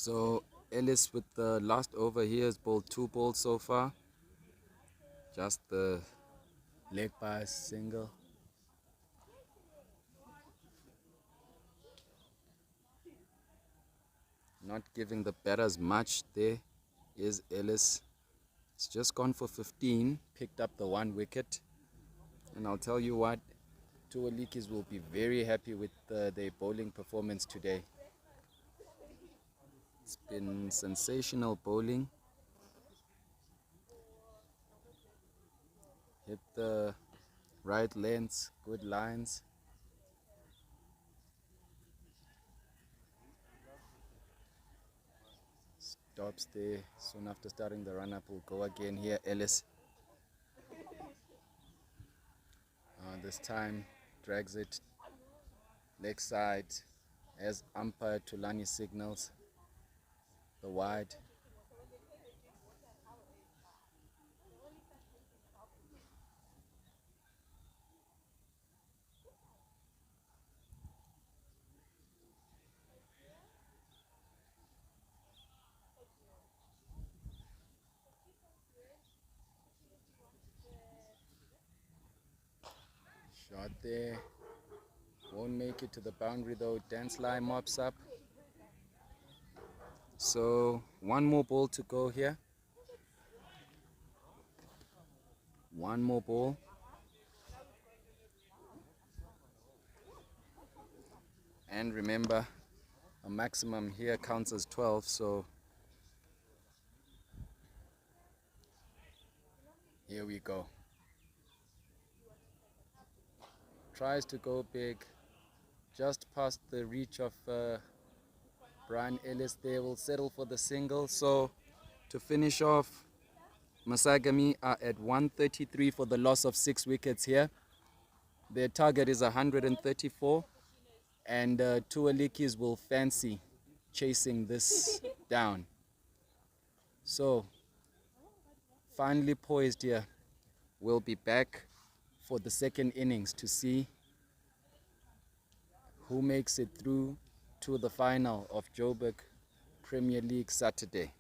So Ellis with the last over here has bowled 2 balls so far. Just the leg pass single. Not giving the batters much. There is Ellis. It's just gone for 15. Picked up the 1 wicket. And I'll tell you what, two Liedjies will be very happy with their bowling performance today. It's been sensational bowling. Hit the right lengths, good lines. Stops there. Soon after starting the run-up, will go again here. Ellis. This time drags it leg side as umpire Tulani signals the wide. Shot there. Won't make it to the boundary though. Dansley mops up. So 1 more ball to go here. 1 more ball. And remember, a maximum here counts as 12, so here we go. Tries to go big, just past the reach of Brian Ellis there. Will settle for the single. So to finish off, MASAGAMY are at 133 for the loss of 6 wickets here. Their target is 134, and two Liedjies will fancy chasing this down. So finally poised here. We'll be back for the second innings to see who makes it through to the final of Joburg Premier League Saturday.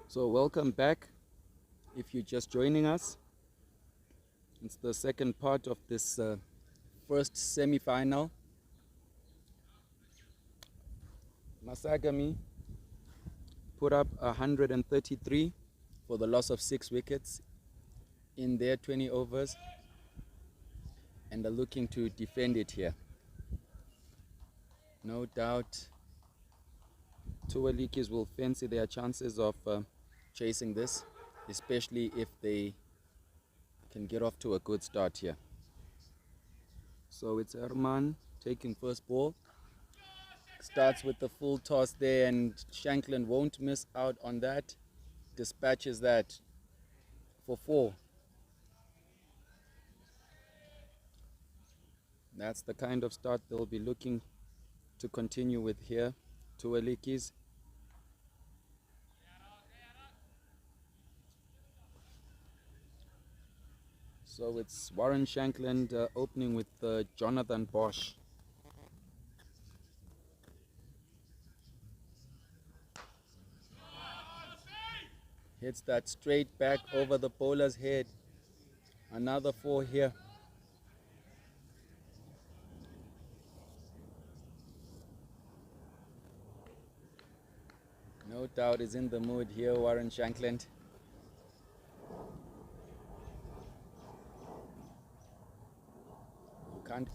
So welcome back. If you're just joining us, it's the second part of this first semi-final. MASAGAMY put up 133 for the loss of 6 wickets in their 20 overs and are looking to defend it here. No doubt two Liedjies will fancy their chances of chasing this, especially if they can get off to a good start here. So it's Herman taking first ball. Starts with the full toss there, and Shanklin won't miss out on that. Dispatches that for 4. That's the kind of start they'll be looking to continue with here. Two Liedjies. So it's Warren Shanklin opening with Jonathan Bosch. Hits that straight back over the bowler's head. Another 4 here. No doubt is in the mood here, Warren Shanklin. You can't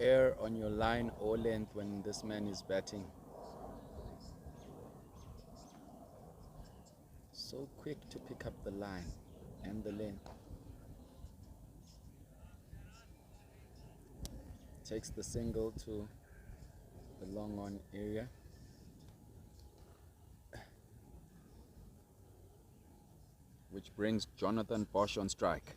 Err on your line or length when this man is batting. So quick to pick up the line and the length. Takes the single to the long on area. Which brings Jonathan Bosch on strike.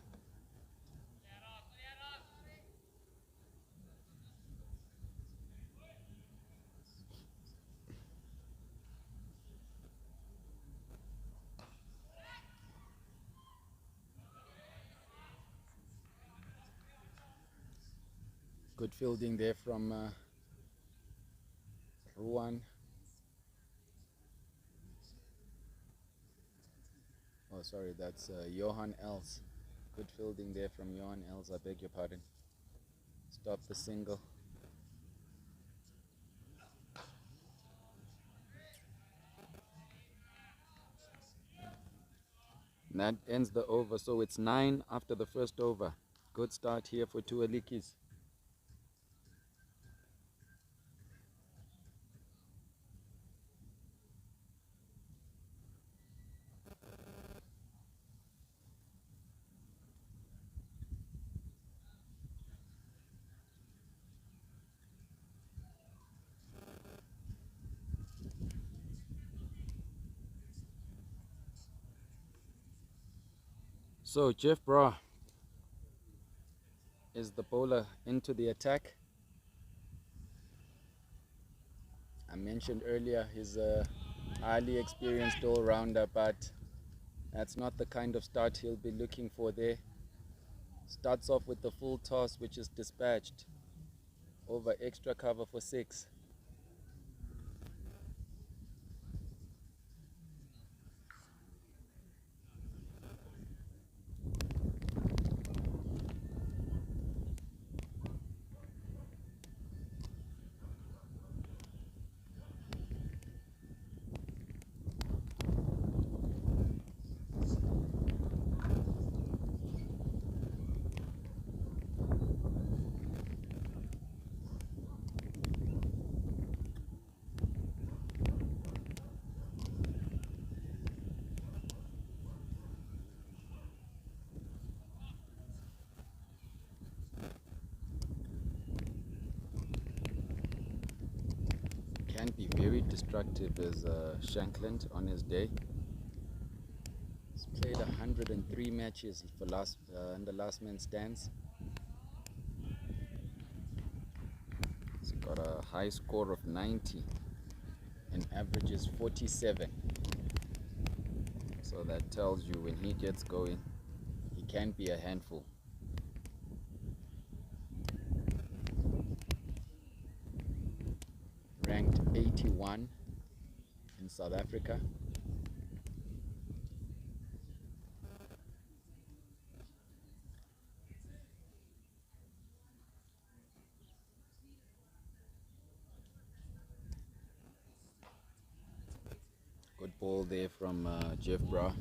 Good fielding there from Ruan. Oh, sorry, that's Johan Els. Good fielding there from Johan Els, I beg your pardon. Stop the single. And that ends the over, so it's 9 after the first over. Good start here for two Liedjies. So Jeff Bra is the bowler into the attack. I mentioned earlier he's a highly experienced all-rounder, but that's not the kind of start he'll be looking for there. Starts off with the full toss, which is dispatched over extra cover for 6. Can be very destructive as Shankland on his day. He's played 103 matches for in the last man stands. He's got a high score of 90 and averages 47. So that tells you when he gets going, he can be a handful. Ranked 81 in South Africa. Good ball there from Jeff Bra.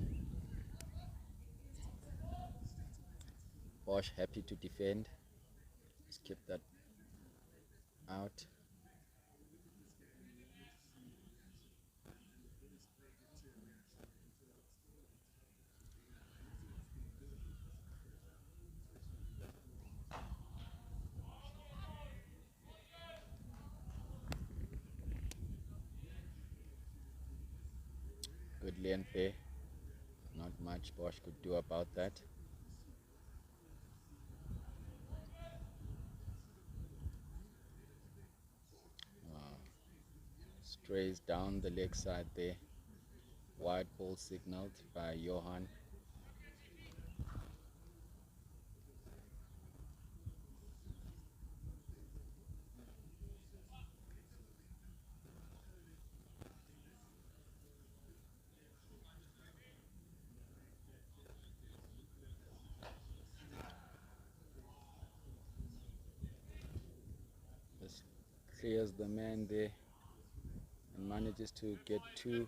Bosch happy to defend. Just keep that out. Good length there. Not much Bosch could do about that. Strays down the leg side there. Wide ball signaled by Johan. Just clears the man there and manages to get 2.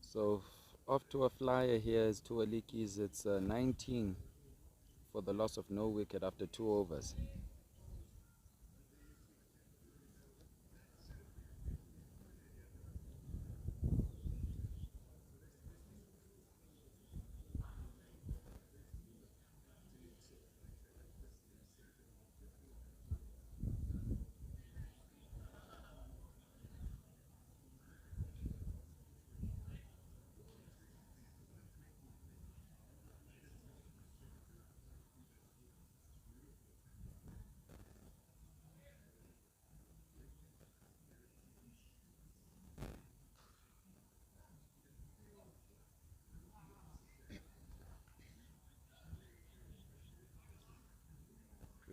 So off to a flyer here is to Liedjies. It's 19 for the loss of no wicket after 2 overs.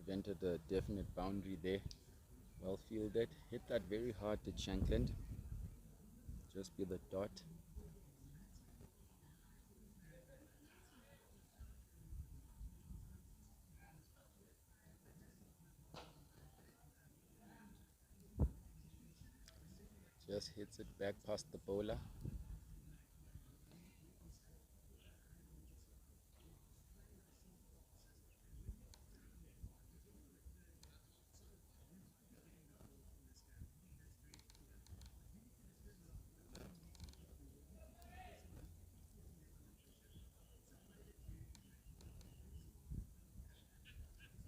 Prevented a definite boundary there. Well fielded. Hit that very hard to Shankland. Just be the dot. Just hits it back past the bowler.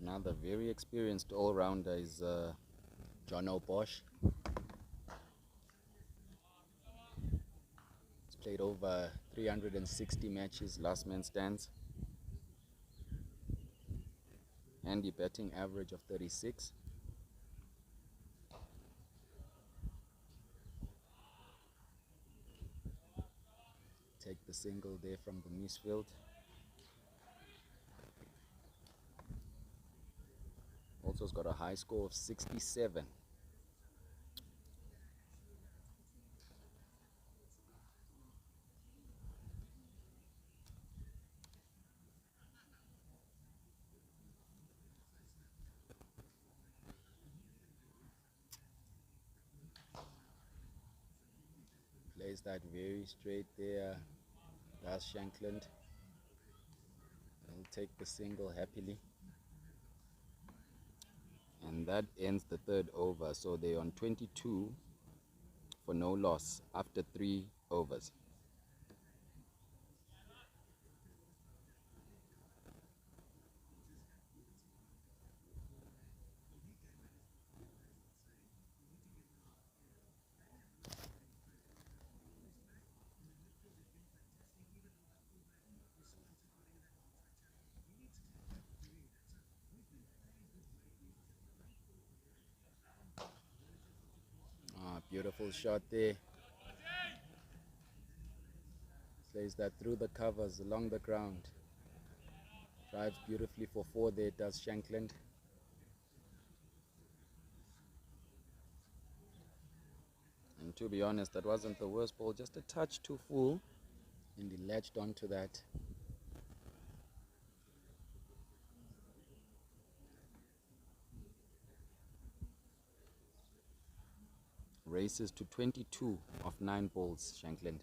Another very experienced all-rounder is John O'Bosh. He's played over 360 matches, last man stands. Handy batting average of 36. Take the single there from the misfield. Also has got a high score of 67. Plays that very straight there. That's Shankland. He'll take the single happily. And that ends the 3rd over. So they're on 22 for no loss after 3 overs. Beautiful shot there. Plays that through the covers, along the ground. Drives beautifully for 4 there, does Shankland. And to be honest, that wasn't the worst ball, just a touch too full. And he latched onto that. Races to 22 of 9 balls, Shankland.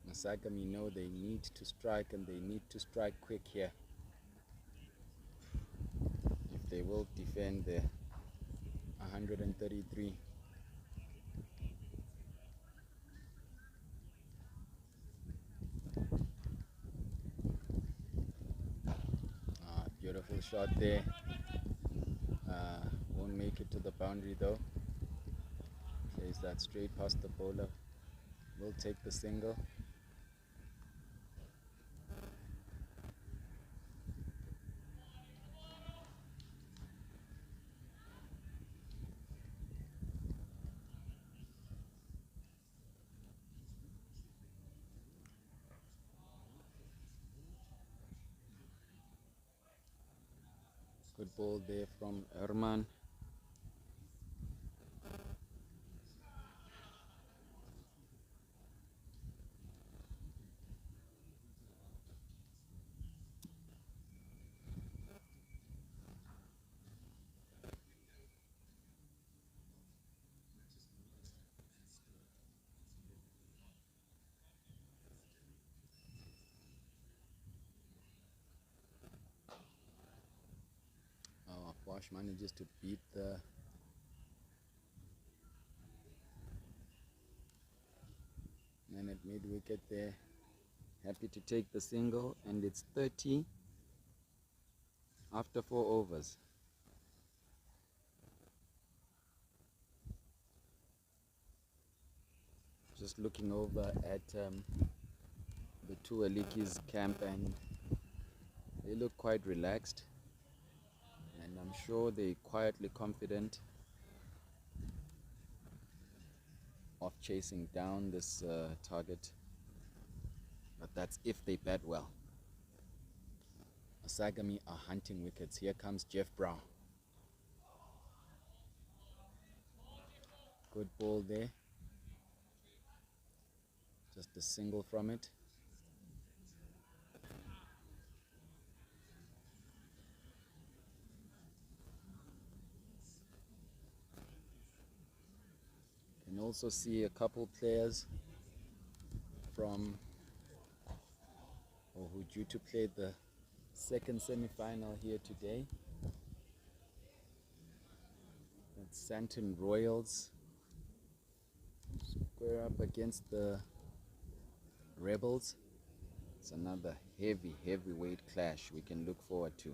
MASAGAMY know they need to strike, and they need to strike quick here if they will defend the 133. Beautiful shot there. Won't make it to the boundary though. Plays that straight past the bowler. Will take the single. Good ball there from Herman. Bosch manages to beat the man at mid wicket there. Happy to take the single, and it's 30 after 4 overs. Just looking over at the two Liedjies camp, and they look quite relaxed, and I'm sure they're quietly confident of chasing down this target, but that's if they bat well. MASAGAMY are hunting wickets. Here comes Jeff Brown. Good ball there. Just a single from it. You can also see a couple players from, or who due to play the second semi-final here today. That's Santon Royals square up against the Rebels. It's another heavyweight clash we can look forward to.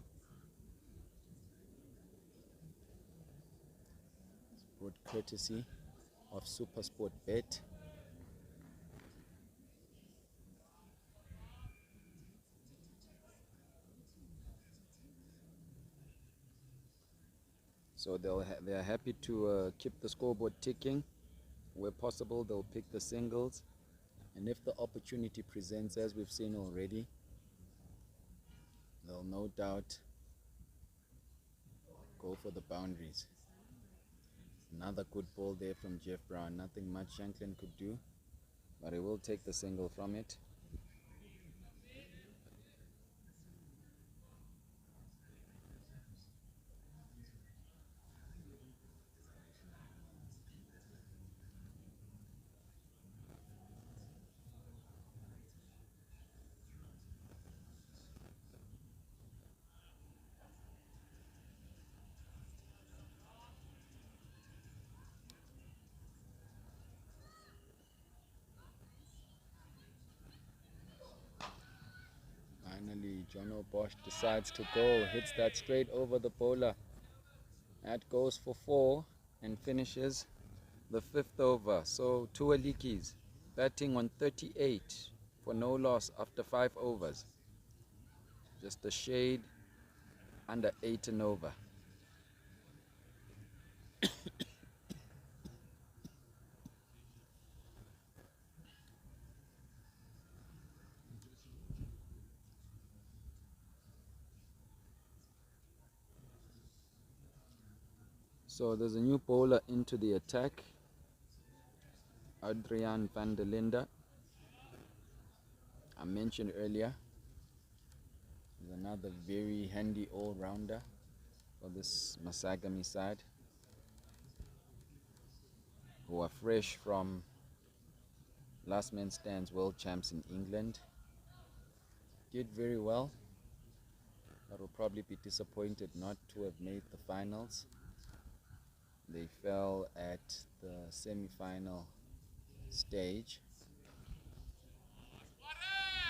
It's brought courtesy of SuperSport Bet. So they're happy to keep the scoreboard ticking. Where possible, they'll pick the singles, and if the opportunity presents, as we've seen already, they'll no doubt go for the boundaries. Another good ball there from Jeff Brown. Nothing much Shanklin could do, but he will take the single from it. Finally, Jono Bosch decides to go, hits that straight over the bowler. That goes for 4 and finishes the 5th over. So two Liedjies batting on 38 for no loss after 5 overs. Just a shade under 8 and over. So there's a new bowler into the attack, Adrian van der Linde. I mentioned earlier, he's another very handy all-rounder for this MASAGAMY side, who are fresh from last man stands world champs in England. Did very well, but will probably be disappointed not to have made the finals. They fell at the semi-final stage,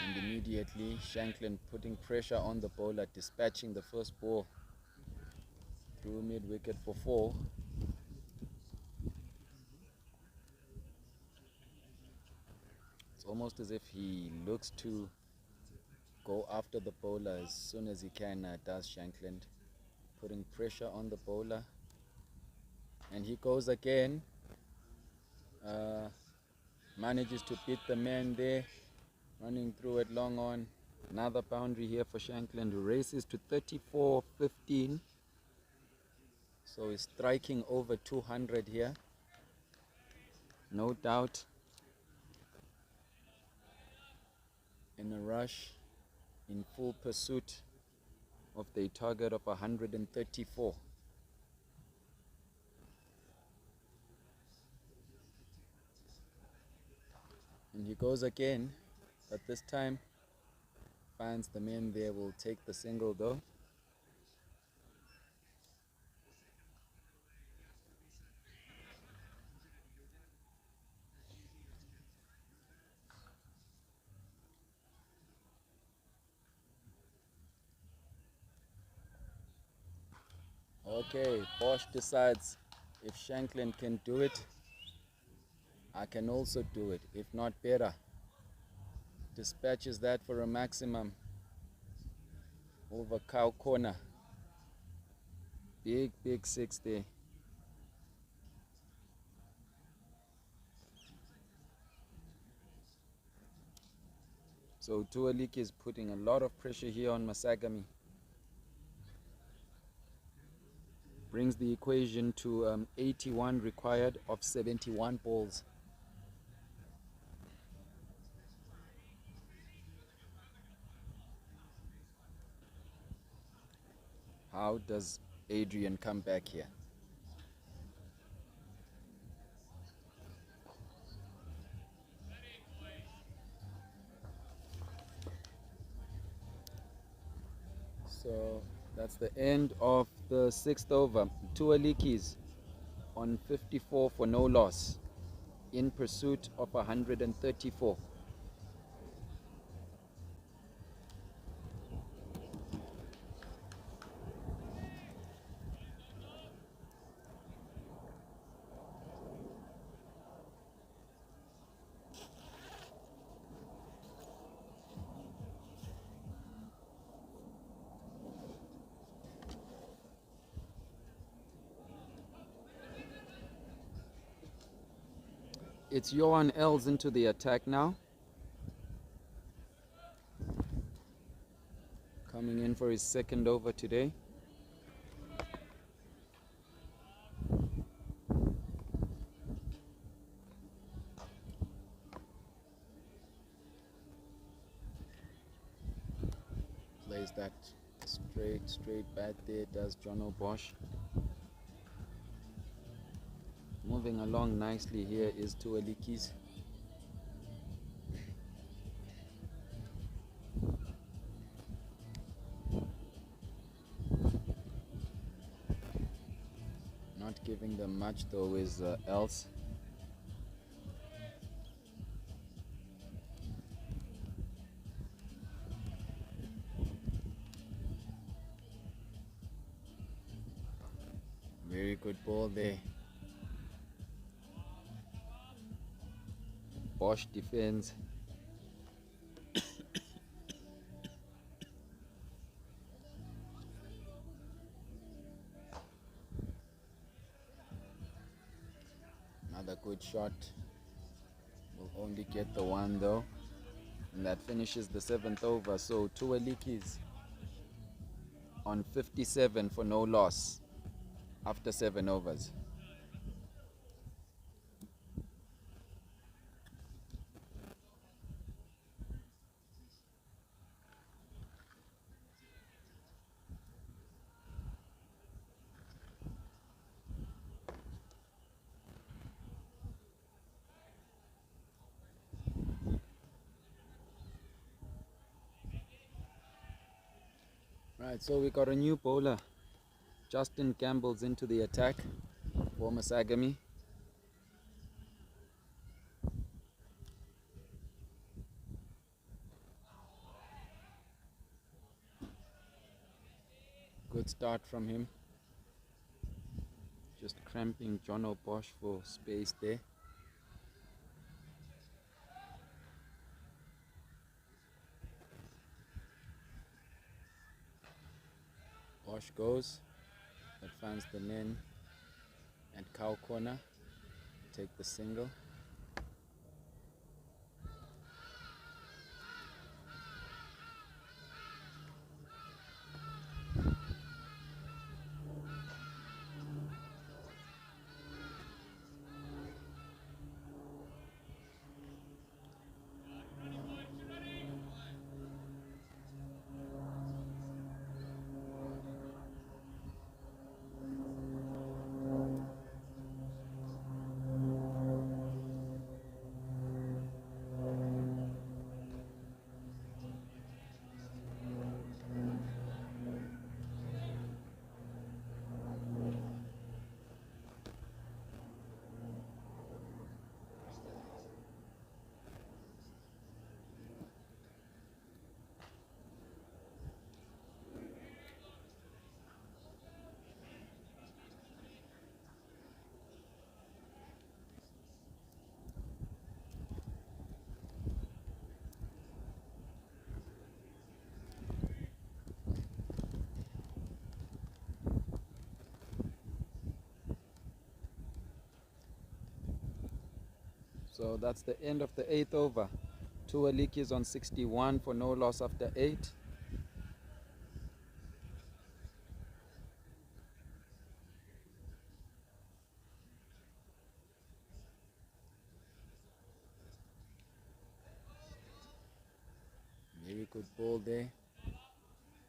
and immediately Shanklin putting pressure on the bowler, dispatching the first ball through mid-wicket for 4. It's almost as if he looks to go after the bowler as soon as he can, does Shanklin, putting pressure on the bowler. And he goes again, manages to beat the man there, running through it long on. Another boundary here for Shanklin, who races to 34-15. So he's striking over 200 here. No doubt in a rush, in full pursuit of the target of 134. And he goes again, but this time finds the man there, will take the single though. Okay, Bosch decides if Shanklin can do it, I can also do it. If not, better. Dispatches that for a maximum over cow corner. Big 6 there. So Tualik is putting a lot of pressure here on Masagamy. Brings the equation to 81 required of 71 balls. How does Adrian come back here? So that's the end of the 6th over. Tualikis on 54 for no loss in pursuit of 134. It's Johan Els into the attack now. Coming in for his 2nd over today. Plays that straight bat there, does Jono Bosch. Moving along nicely here is Tualikis. Not giving them much though is Els. Very good ball there. Bosch defends. Another good shot. Will only get the one though. And that finishes the 7th over. So Tualikis on 57 for no loss after 7 overs. Right, so we got a new bowler. Justin Campbell's into the attack for Masagamy. Good start from him. Just cramping Jono Bosch for space there. Bosch goes, but finds the nen and cow corner. Take the single. So that's the end of the 8th over. 2 Liedjies on 61 for no loss after 8. Very good ball there.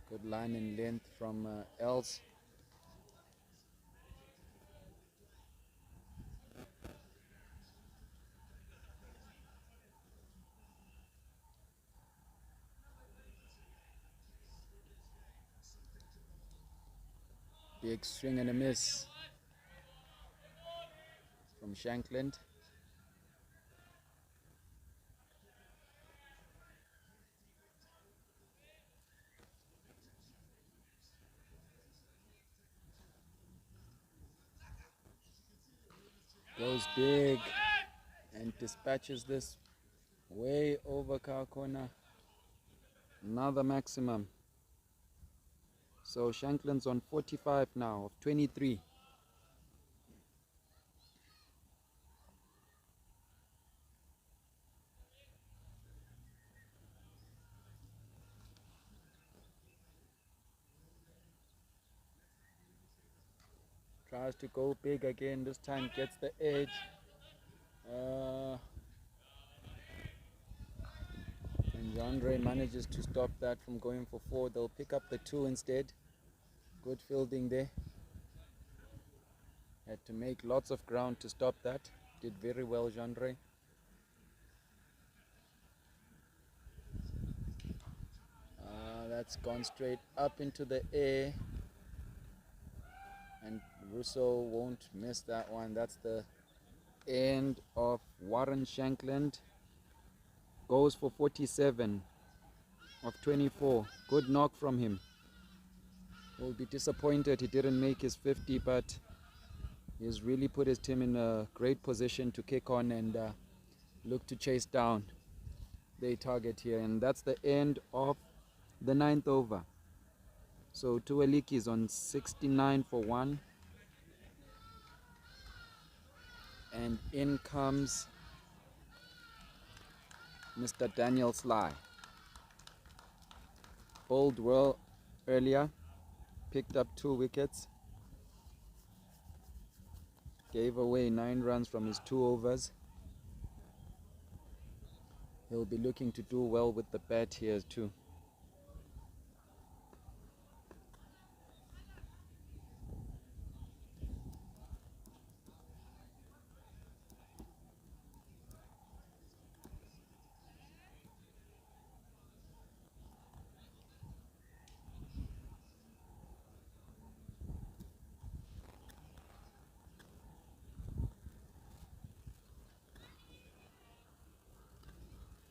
Good line and length from Els. Big swing and a miss from Shankland. Goes big and dispatches this way over car corner. Another maximum. So Shankland's on 45 now of 23. Tries to go big again, this time gets the edge. And Andre manages to stop that from going for 4. They'll pick up the 2 instead. Good fielding there. Had to make lots of ground to stop that. Did very well, Andre. That's gone straight up into the air. And Russo won't miss that one. That's the end of Warren Shankland. Goes for 47 of 24. Good knock from him. Will be disappointed he didn't make his 50, but he's really put his team in a great position to kick on and look to chase down their target here. And that's the end of the 9th over. So 2 Liedjies on 69 for 1. And in comes Mr. Daniel Sly. Bowled well earlier. Picked up 2 wickets. Gave away 9 runs from his 2 overs. He'll be looking to do well with the bat here too.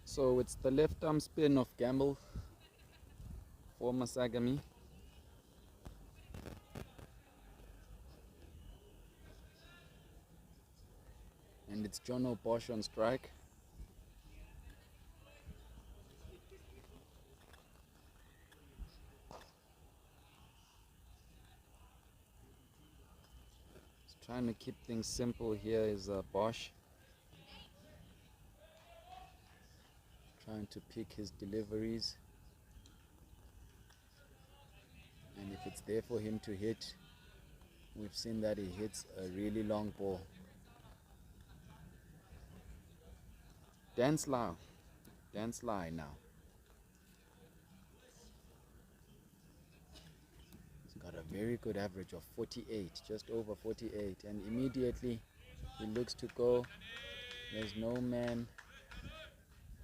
So it's the left arm spin of Gamble for Masagamy. And it's Jono Bosch on strike. Trying to keep things simple here is Bosch. Trying to pick his deliveries. And if it's there for him to hit, we've seen that he hits a really long ball. Dan Sly now. He's got a very good average of 48, just over 48. And immediately he looks to go. There's no man.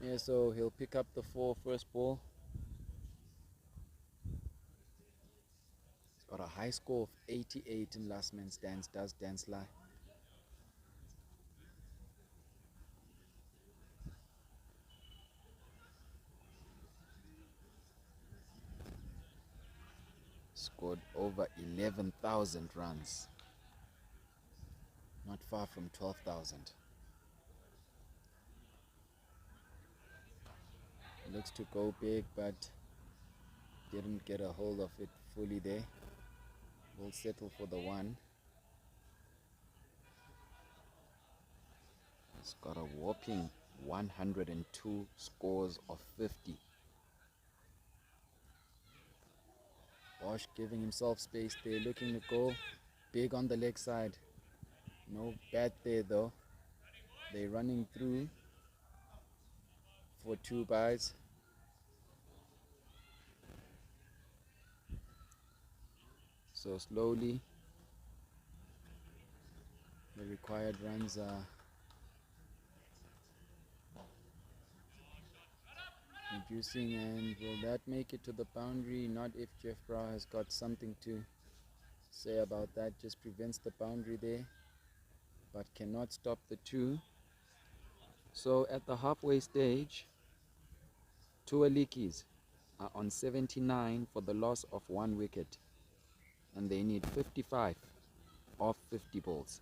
Yeah, so he'll pick up the 4 first ball. He's got a high score of 88 in last man stands, does Dan Sly. Scored over 11,000 runs. Not far from 12,000. Looks to go big, but didn't get a hold of it fully there. We'll settle for the 1. got a whopping 102 scores of 50. Bosch giving himself space there, looking to go big on the leg side. No bat there though. They're running through for 2 byes. So slowly the required runs are reducing, and will that make it to the boundary? Not if Jeff Brow has got something to say about that. Just prevents the boundary there, but cannot stop the 2. So at the halfway stage, 2 Liedjies are on 79 for the loss of 1 wicket, and they need 55 off 50 balls.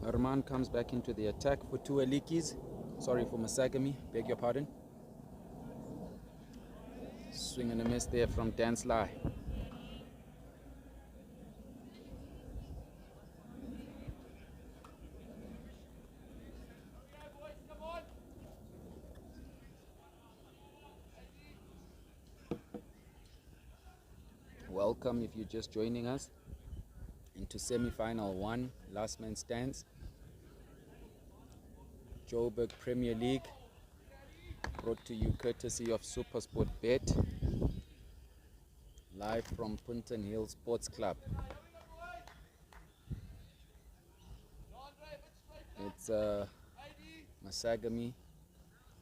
Arman comes back into the attack for 2 Liedjies. Sorry, for Masagamy, beg your pardon. Swing and a miss there from Dan Sly. Welcome if you're just joining us into semi-final 1, last man stands. Joburg Premier League, brought to you courtesy of Supersport Bet, live from Punton Hill Sports Club. It's Masagamy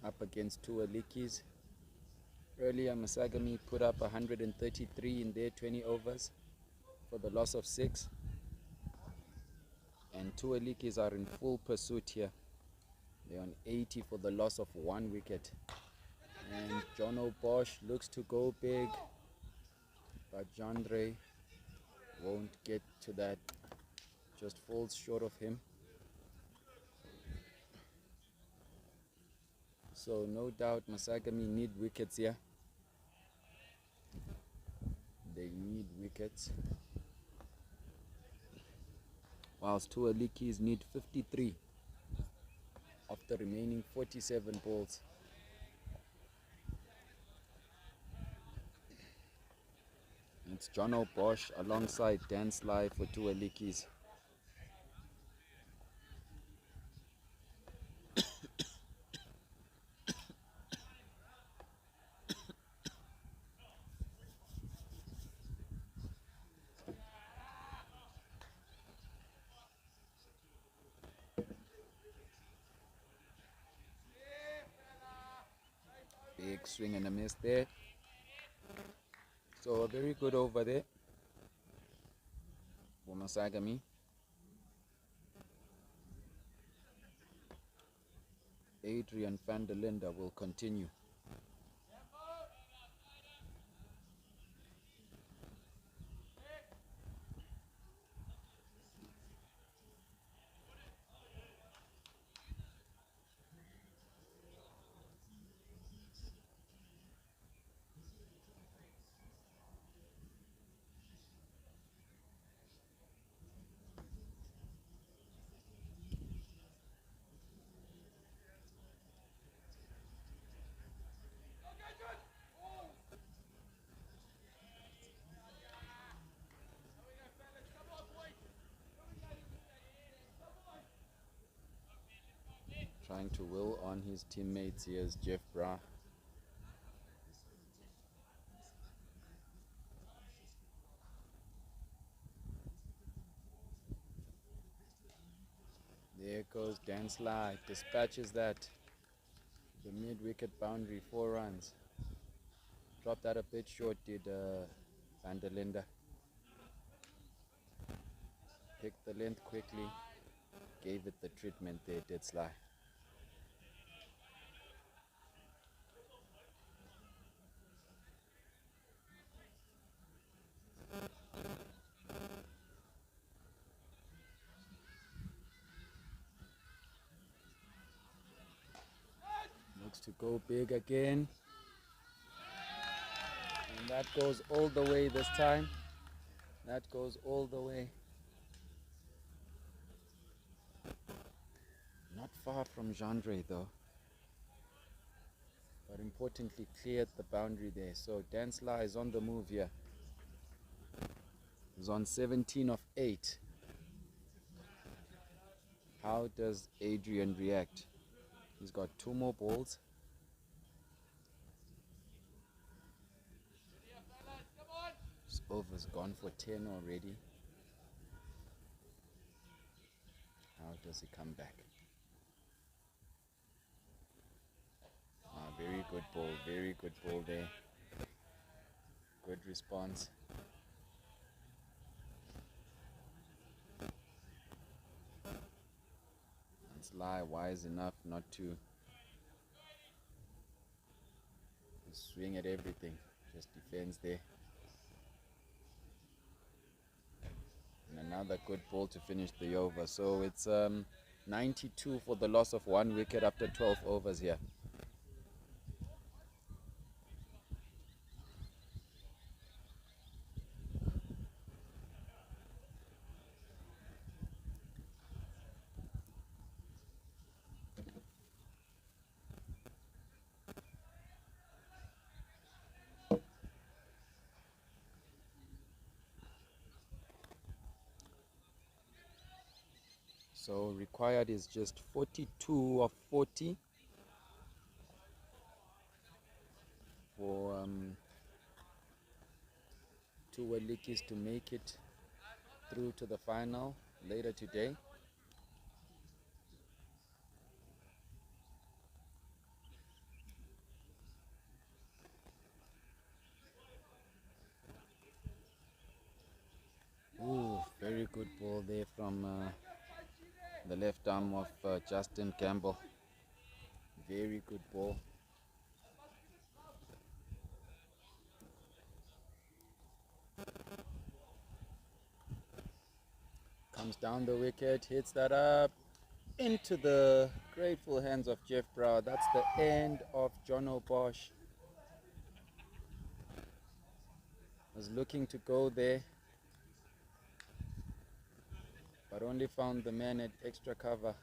up against 2 Liedjies. Earlier, Masagamy put up 133 in their 20 overs for the loss of 6. And 2 Liedjies are in full pursuit here. They're on 80 for the loss of 1 wicket. And Jono Bosch looks to go big, but Jandre won't get to that. Just falls short of him. So no doubt Masagamy need wickets here. They need wickets. Whilst 2 Liedjies need 53 of the remaining 47 balls. It's Jono Bosch alongside Dan Sly for 2 Liedjies. Big swing and a miss there. So a very good over there for Masagamy. Adrian van der Linde will continue. Trying to will on his teammates. Here's Jeff Bra. There goes Dan Sly, dispatches that. The mid-wicket boundary, 4 runs. Dropped that a bit short, did Van der Linde. Picked the length quickly, gave it the treatment there, did Sly. Looks to go big again. And that goes all the way this time. That goes all the way. Not far from Jandre though. But importantly cleared the boundary there. So Dan Sly is on the move here. He's on 17 of 8. How does Adrian react? He's got 2 more balls. His over's gone for 10 already. How does he come back? Very good ball, very good ball there. Good response. And Sly wise enough not to swing at everything, just defends there. And another good ball to finish the over. So it's 92 for the loss of 1 wicket after 12 overs here. So required is just 42 of 40 for two Liedjies to make it through to the final later today. Ooh, very good ball there from the left arm of Justin Campbell. Very good ball. Comes down the wicket, hits that up into the grateful hands of Jeff Brown. That's the end of Jono Bosch. Was looking to go there, but only found the man at extra cover.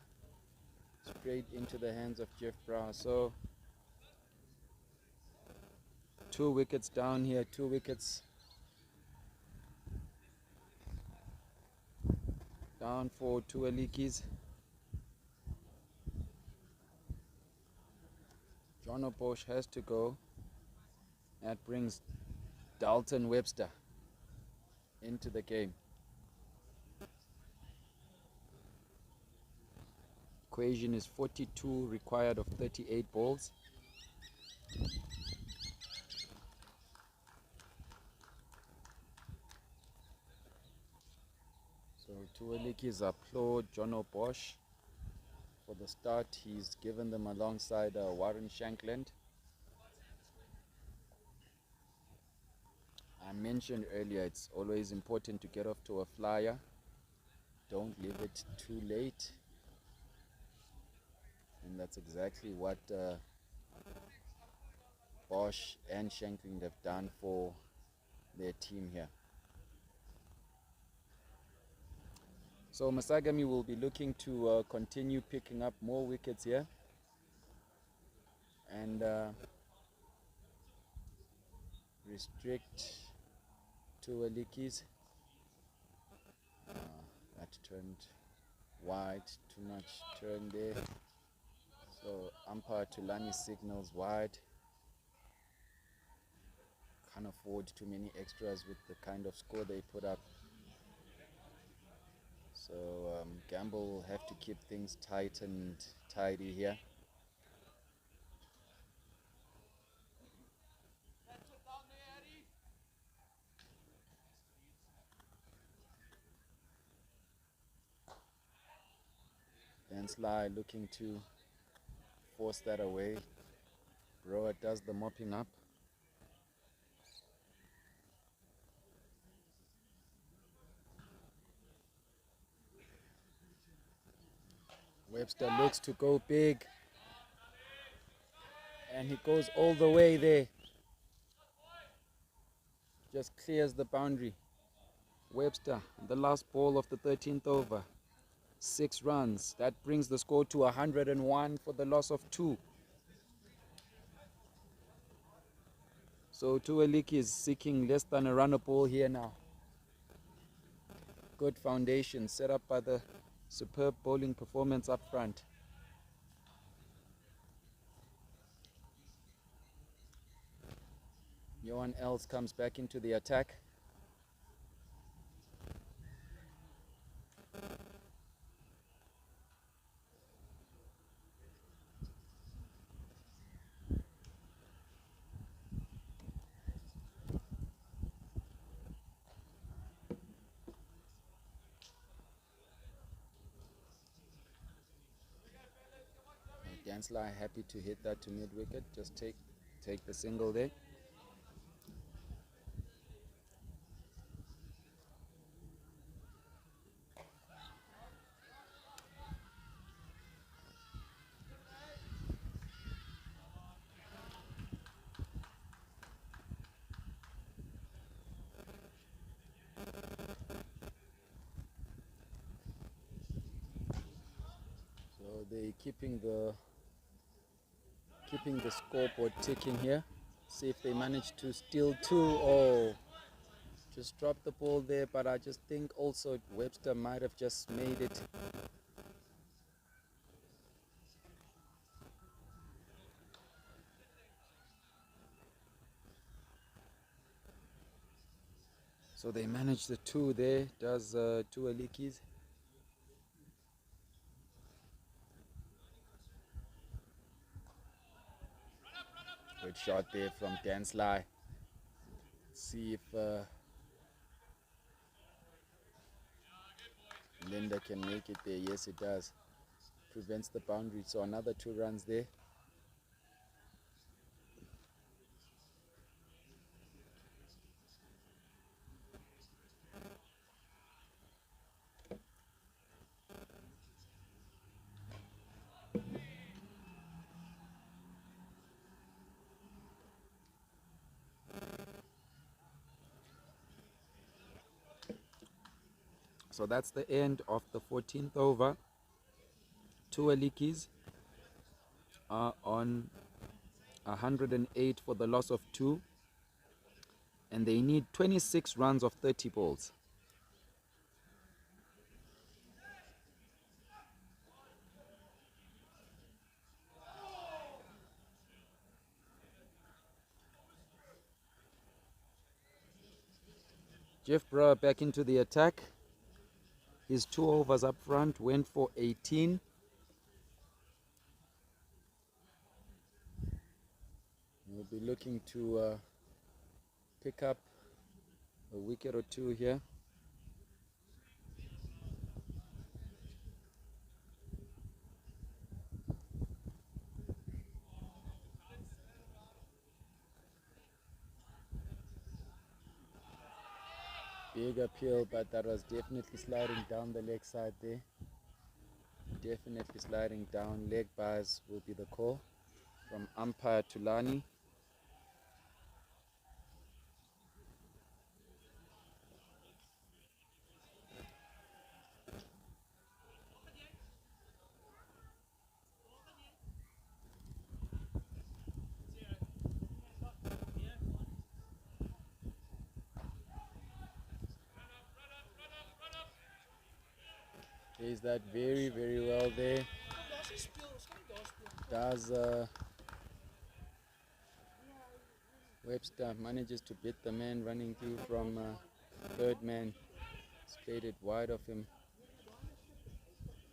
Straight into the hands of Jeff Brown. So 2 wickets down here, 2 wickets down for two Liedjies. Jono Bosch has to go. That brings Dalton Webster into the game. Equation is 42 required of 38 balls. So two Liedjies applaud Jono Bosch for the start he's given them alongside Warren Shankland. I mentioned earlier it's always important to get off to a flyer. Don't leave it too late. And that's exactly what Bosch and Shankland have done for their team here. So Masagamy will be looking to continue picking up more wickets here. And restrict two Liedjies. That turned wide, too much turn there. So umpire Tulani signals wide. Can't afford too many extras with the kind of score they put up. So Gamble will have to keep things tight and tidy here. And Sly looking to force that away. Roa does the mopping up. Webster looks to go big. And he goes all the way there. Just clears the boundary. Webster, the last ball of the 13th over. 6 runs. That brings the score to 101 for the loss of 2. So Tueliki is seeking less than a runner ball here now. Good foundation set up by the superb bowling performance up front. Johan Els comes back into the attack. Gansler happy to hit that to mid wicket. Just take the single there. So they're keeping the scoreboard ticking here. See if they manage to steal 2. Oh, just dropped the ball there, but I just think also Webster might have just made it. So they managed the 2 there. Does 2 Liedjies. Good shot there from Gansly. See if Linda can make it there. Yes, it does. Prevents the boundary. So another 2 runs there. So that's the end of the 14th over. 2 Liedjies are on 108 for the loss of 2. And they need 26 runs of 30 balls. Jeff Brewer back into the attack. His 2 overs up front went for 18. We'll be looking to pick up a wicket or 2 here. Big appeal, but that was definitely sliding down the leg side there. Definitely sliding down. Leg bars will be the call from umpire Tulani. Plays that very, very well there. Does Webster manages to beat the man running through from third man. He's played it wide of him.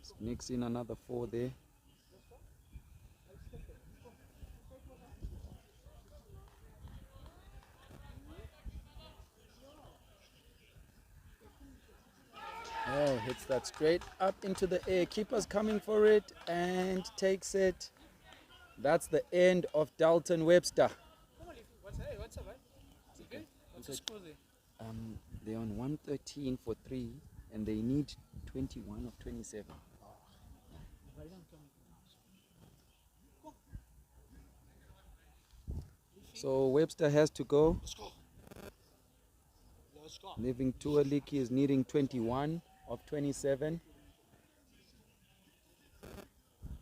Sneaks in another 4 there. Oh, hits that straight up into the air. Keeper's coming for it and takes it. That's the end of Dalton Webster. They're on 113 for 3 and they need 21 of 27. So Webster has to go. Leaving Tualiki is needing 21 of 27.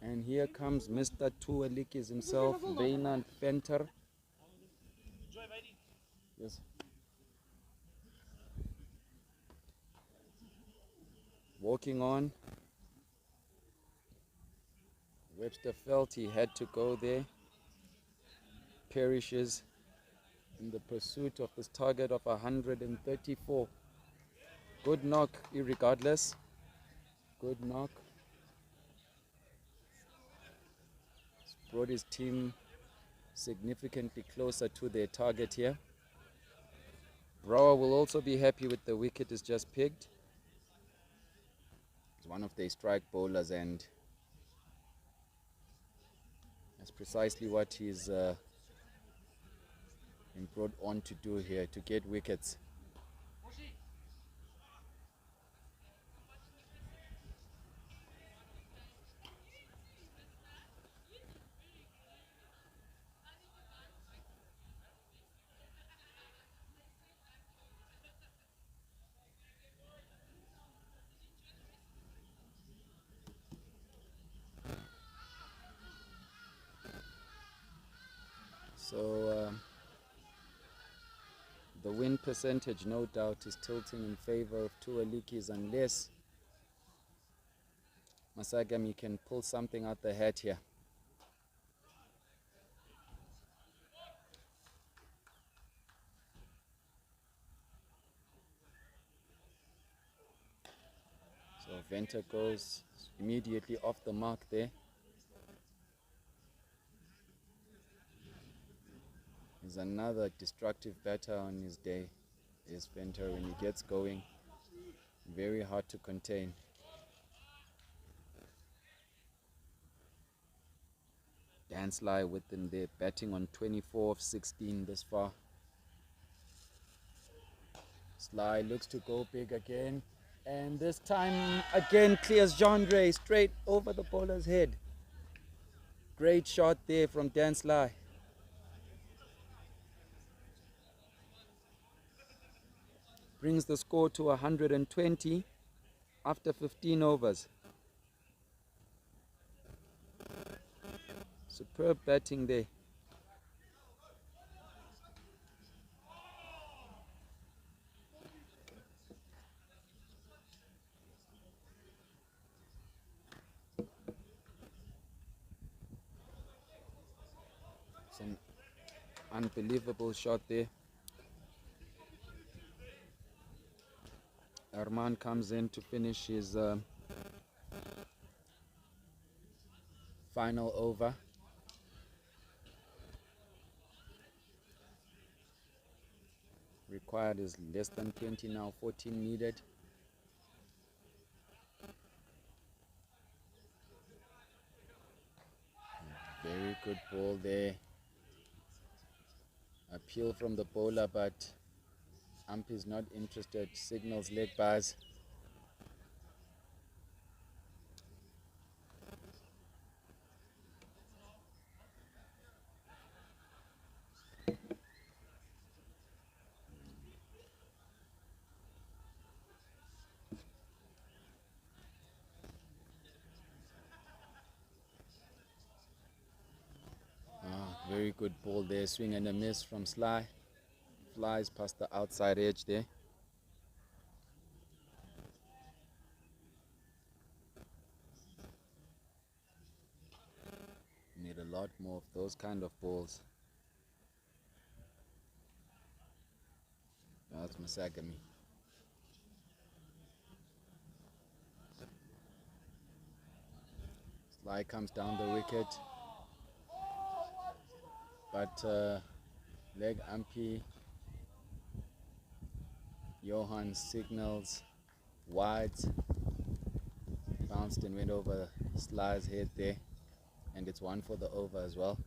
And here comes Mr. Tualiki himself, Wynand Venter. Yes. Walking on. Webster felt he had to go there. Perishes in the pursuit of his target of 134. Good knock, irregardless. Good knock. It's brought his team significantly closer to their target here. Brower will also be happy with the wicket is just picked. He's one of their strike bowlers and that's precisely what he's been brought on to do here, to get wickets. So the win percentage, no doubt, is tilting in favor of Tualikis unless Masagami can pull something out the hat here. So Venter goes immediately off the mark there. He's another destructive batter on his day. Is Venter when he gets going. Very hard to contain. Dan Sly within there, batting on 24 of 16 this far. Sly looks to go big again. And this time again clears Genre straight over the bowler's head. Great shot there from Dan Sly. Brings the score to 120 after 15 overs. Superb batting there. It's an unbelievable shot there. Arman comes in to finish his final over. Required is less than 20 now, 14 needed. Very good ball there. Appeal from the bowler, but ump is not interested. Signals leg bars. Very good ball there. Swing and a miss from Sly. Flies past the outside edge there. lot more of those kind of balls. That's Masagamy. Sly comes down the wicket, but leg umpy Johan signals wide, bounced and went over Sly's head there, and it's one for the over as well.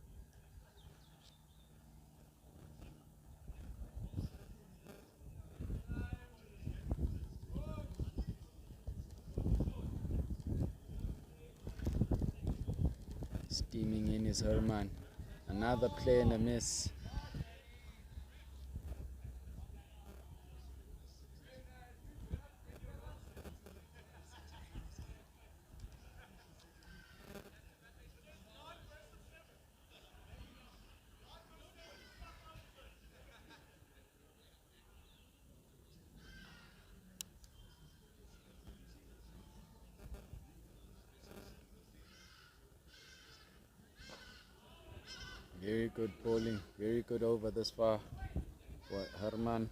Steaming in is Herman. Another play and a miss. Very good bowling, very good over this far for Herman.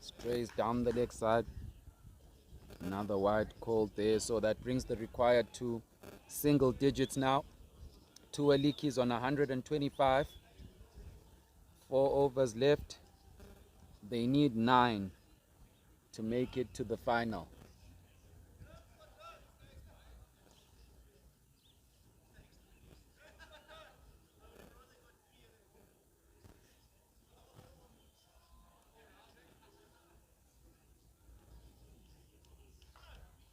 Strays down the leg side. Another wide call there, so that brings the required to single digits now. Two Liedjies on 125. 4 overs left. They need 9 to make it to the final.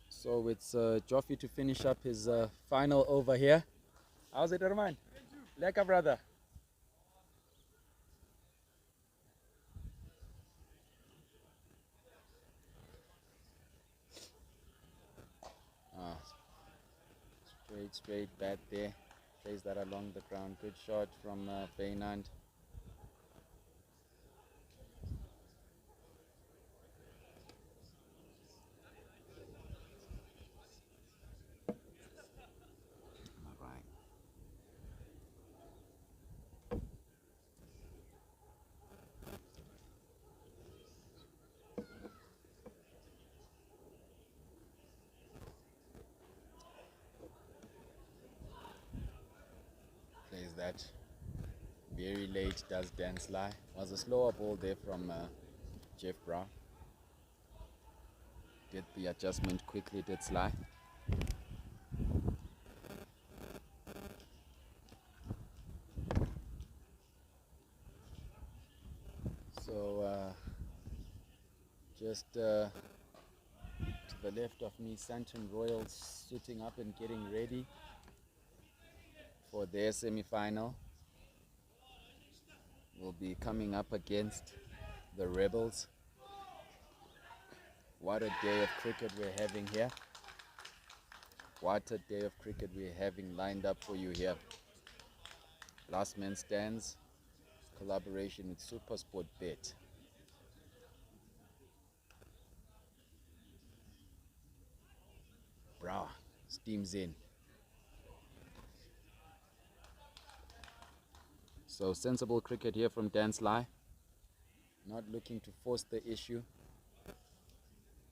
So it's Joffy to finish up his final over here. How's it, Herman? Lekker, brother. Straight bat there. Plays that along the ground. Good shot from Feyenoord. Plays that very late, does Dan Sly. Was a slower ball there from Jeff Brown. Did the adjustment quickly, did Sly. So just to the left of me, Santon Royals sitting up and getting ready for their semi-final. Will be coming up against the Rebels. What a day of cricket we're having here. What a day of cricket we're having lined up for you here. Last Man Stands, collaboration with SuperSport Bet. Bra, steams in. So sensible cricket here from Dan Sly. Not looking to force the issue.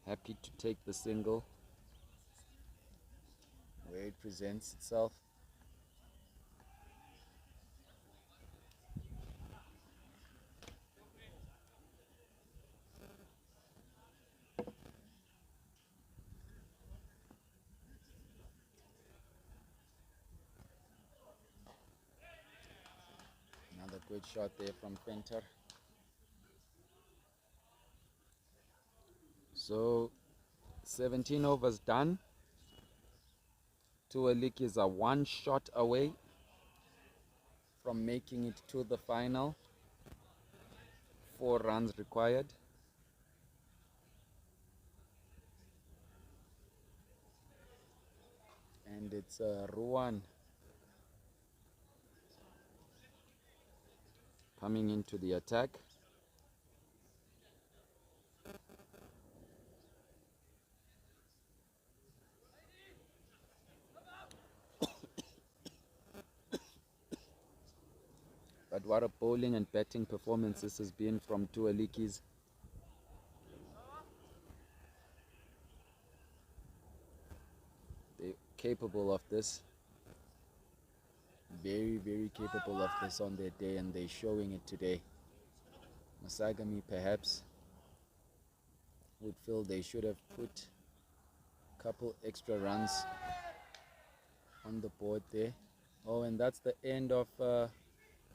Happy to take the single where it presents itself. Another good shot there from Fenter. So 17 overs done. Two Liedjies are 1 shot away from making it to the final. 4 runs required. And it's Ruan coming into the attack. But what a bowling and batting performance this has been from two Liedjies. They're capable of this. Very, very capable of this on their day, and they're showing it today. MASAGAMY perhaps would feel they should have put a couple extra runs on the board there. Oh, and that's the end of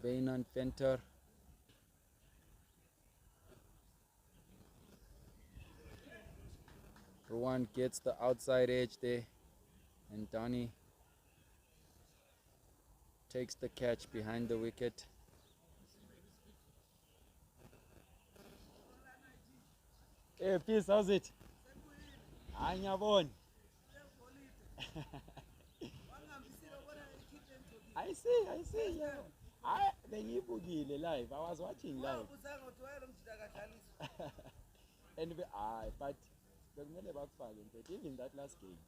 VIII and Venter. Ruan gets the outside edge there, and Donny takes the catch behind the wicket. Hey, Peace, how's it? Anyabon. I see, yeah. Bengibukile live. I was watching live. And but bekumele bakufake mfethu, even that last game.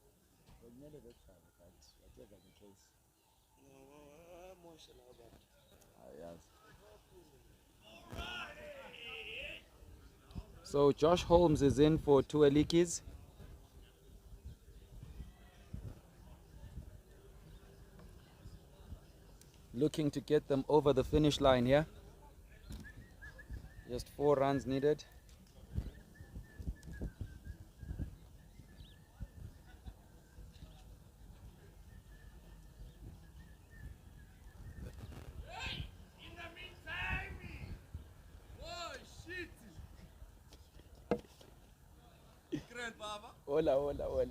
Bekumele bakufake, but whatever the case. Yes. So Josh Holmes is in for two Liedjies. Looking to get them over the finish line here. Just 4 runs needed. Hola, hola, hola.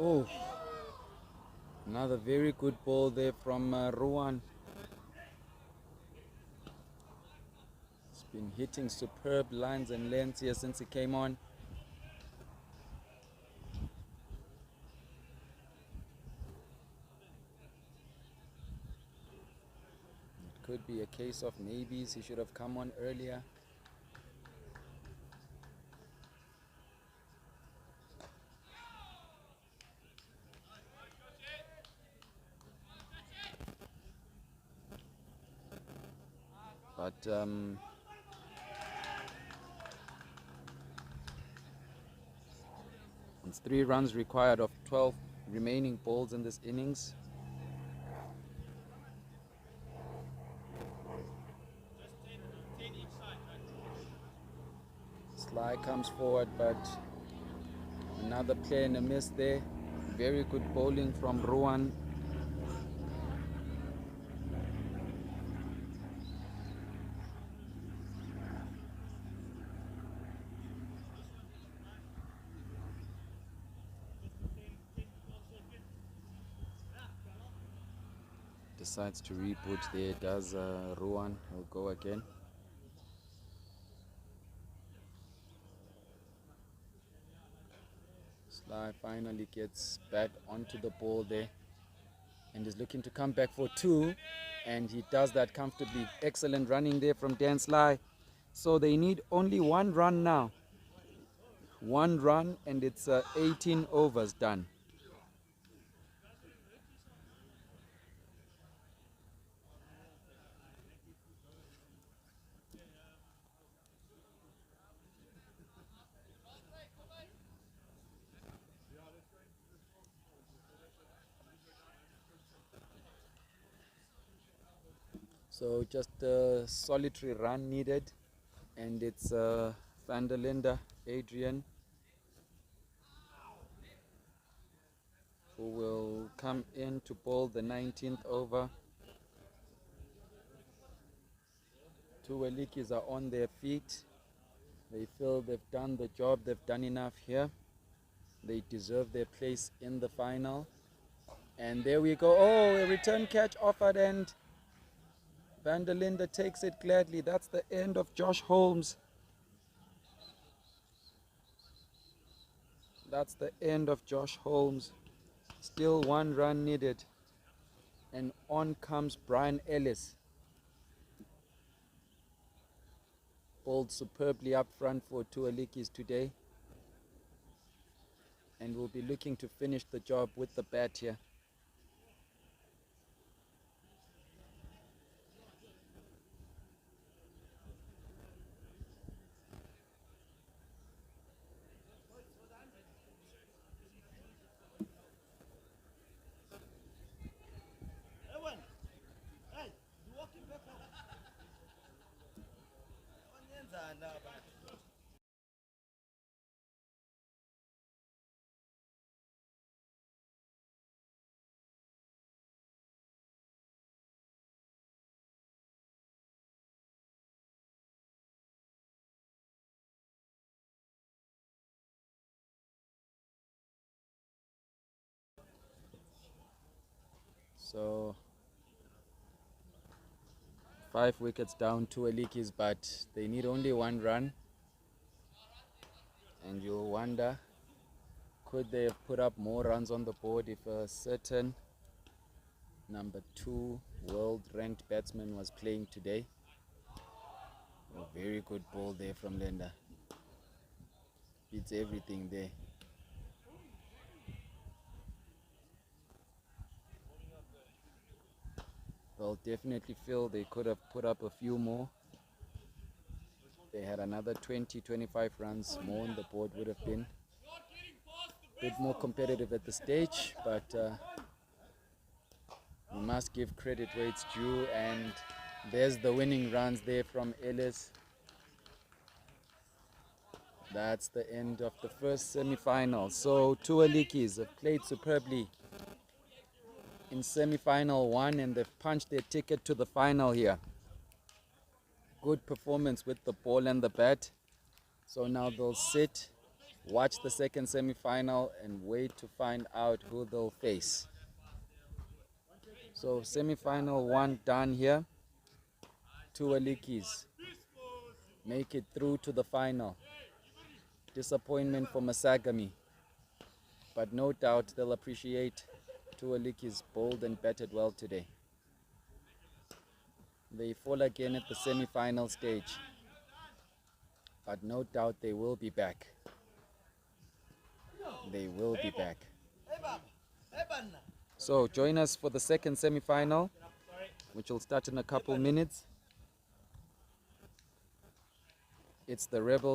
Oh, another very good ball there from Ruan. He's been hitting superb lines and lengths here since he came on. It could be a case of maybes. He should have come on earlier. But it's 3 runs required of 12 remaining balls in this innings. Sly comes forward, but another play and a miss there. Very good bowling from Ruan. Decides to reboot there, does Ruan. He'll go again. Sly finally gets back onto the ball there and is looking to come back for 2, and he does that comfortably. Excellent running there from Dan Sly. So they need only 1 run now. 1 run, and it's 18 overs done. So just a solitary run needed, and it's Van der Linde, Adrian, who will come in to bowl the 19th over. Two Liedjies are on their feet. They feel they've done the job, they've done enough here. They deserve their place in the final. And there we go. Oh, a return catch offered, and Van der Linde takes it gladly. That's the end of Josh Holmes. That's the end of Josh Holmes. Still 1 run needed. And on comes Brian Ellis. Bowled superbly up front for two Liedjies today. And will be looking to finish the job with the bat here. So 5 wickets down, two Liedjies, but they need only 1 run. And you'll wonder, could they have put up more runs on the board if a certain number 2 world ranked batsman was playing today? A very good ball there from Lenda. Beats everything there. They'll definitely feel they could have put up a few more. They had another 20-25 runs more on the board, would have been a bit more competitive at the stage, but we must give credit where it's due, and there's the winning runs there from Ellis. That's the end of the first semi-final. So two Liedjies have played superbly in semi-final 1, and they've punched their ticket to the final here. Good performance with the ball and the bat. So now they'll sit, watch the second semi-final, and wait to find out who they'll face. So semi-final 1 done here. Two Liedjies make it through to the final. Disappointment for MASAGAMY, but no doubt they'll appreciate two Liedjies bowled and batted well today. They fall again at the semi-final stage, but no doubt they will be back. They will be back. So join us for the second semi-final, which will start in a couple minutes. It's the Rebels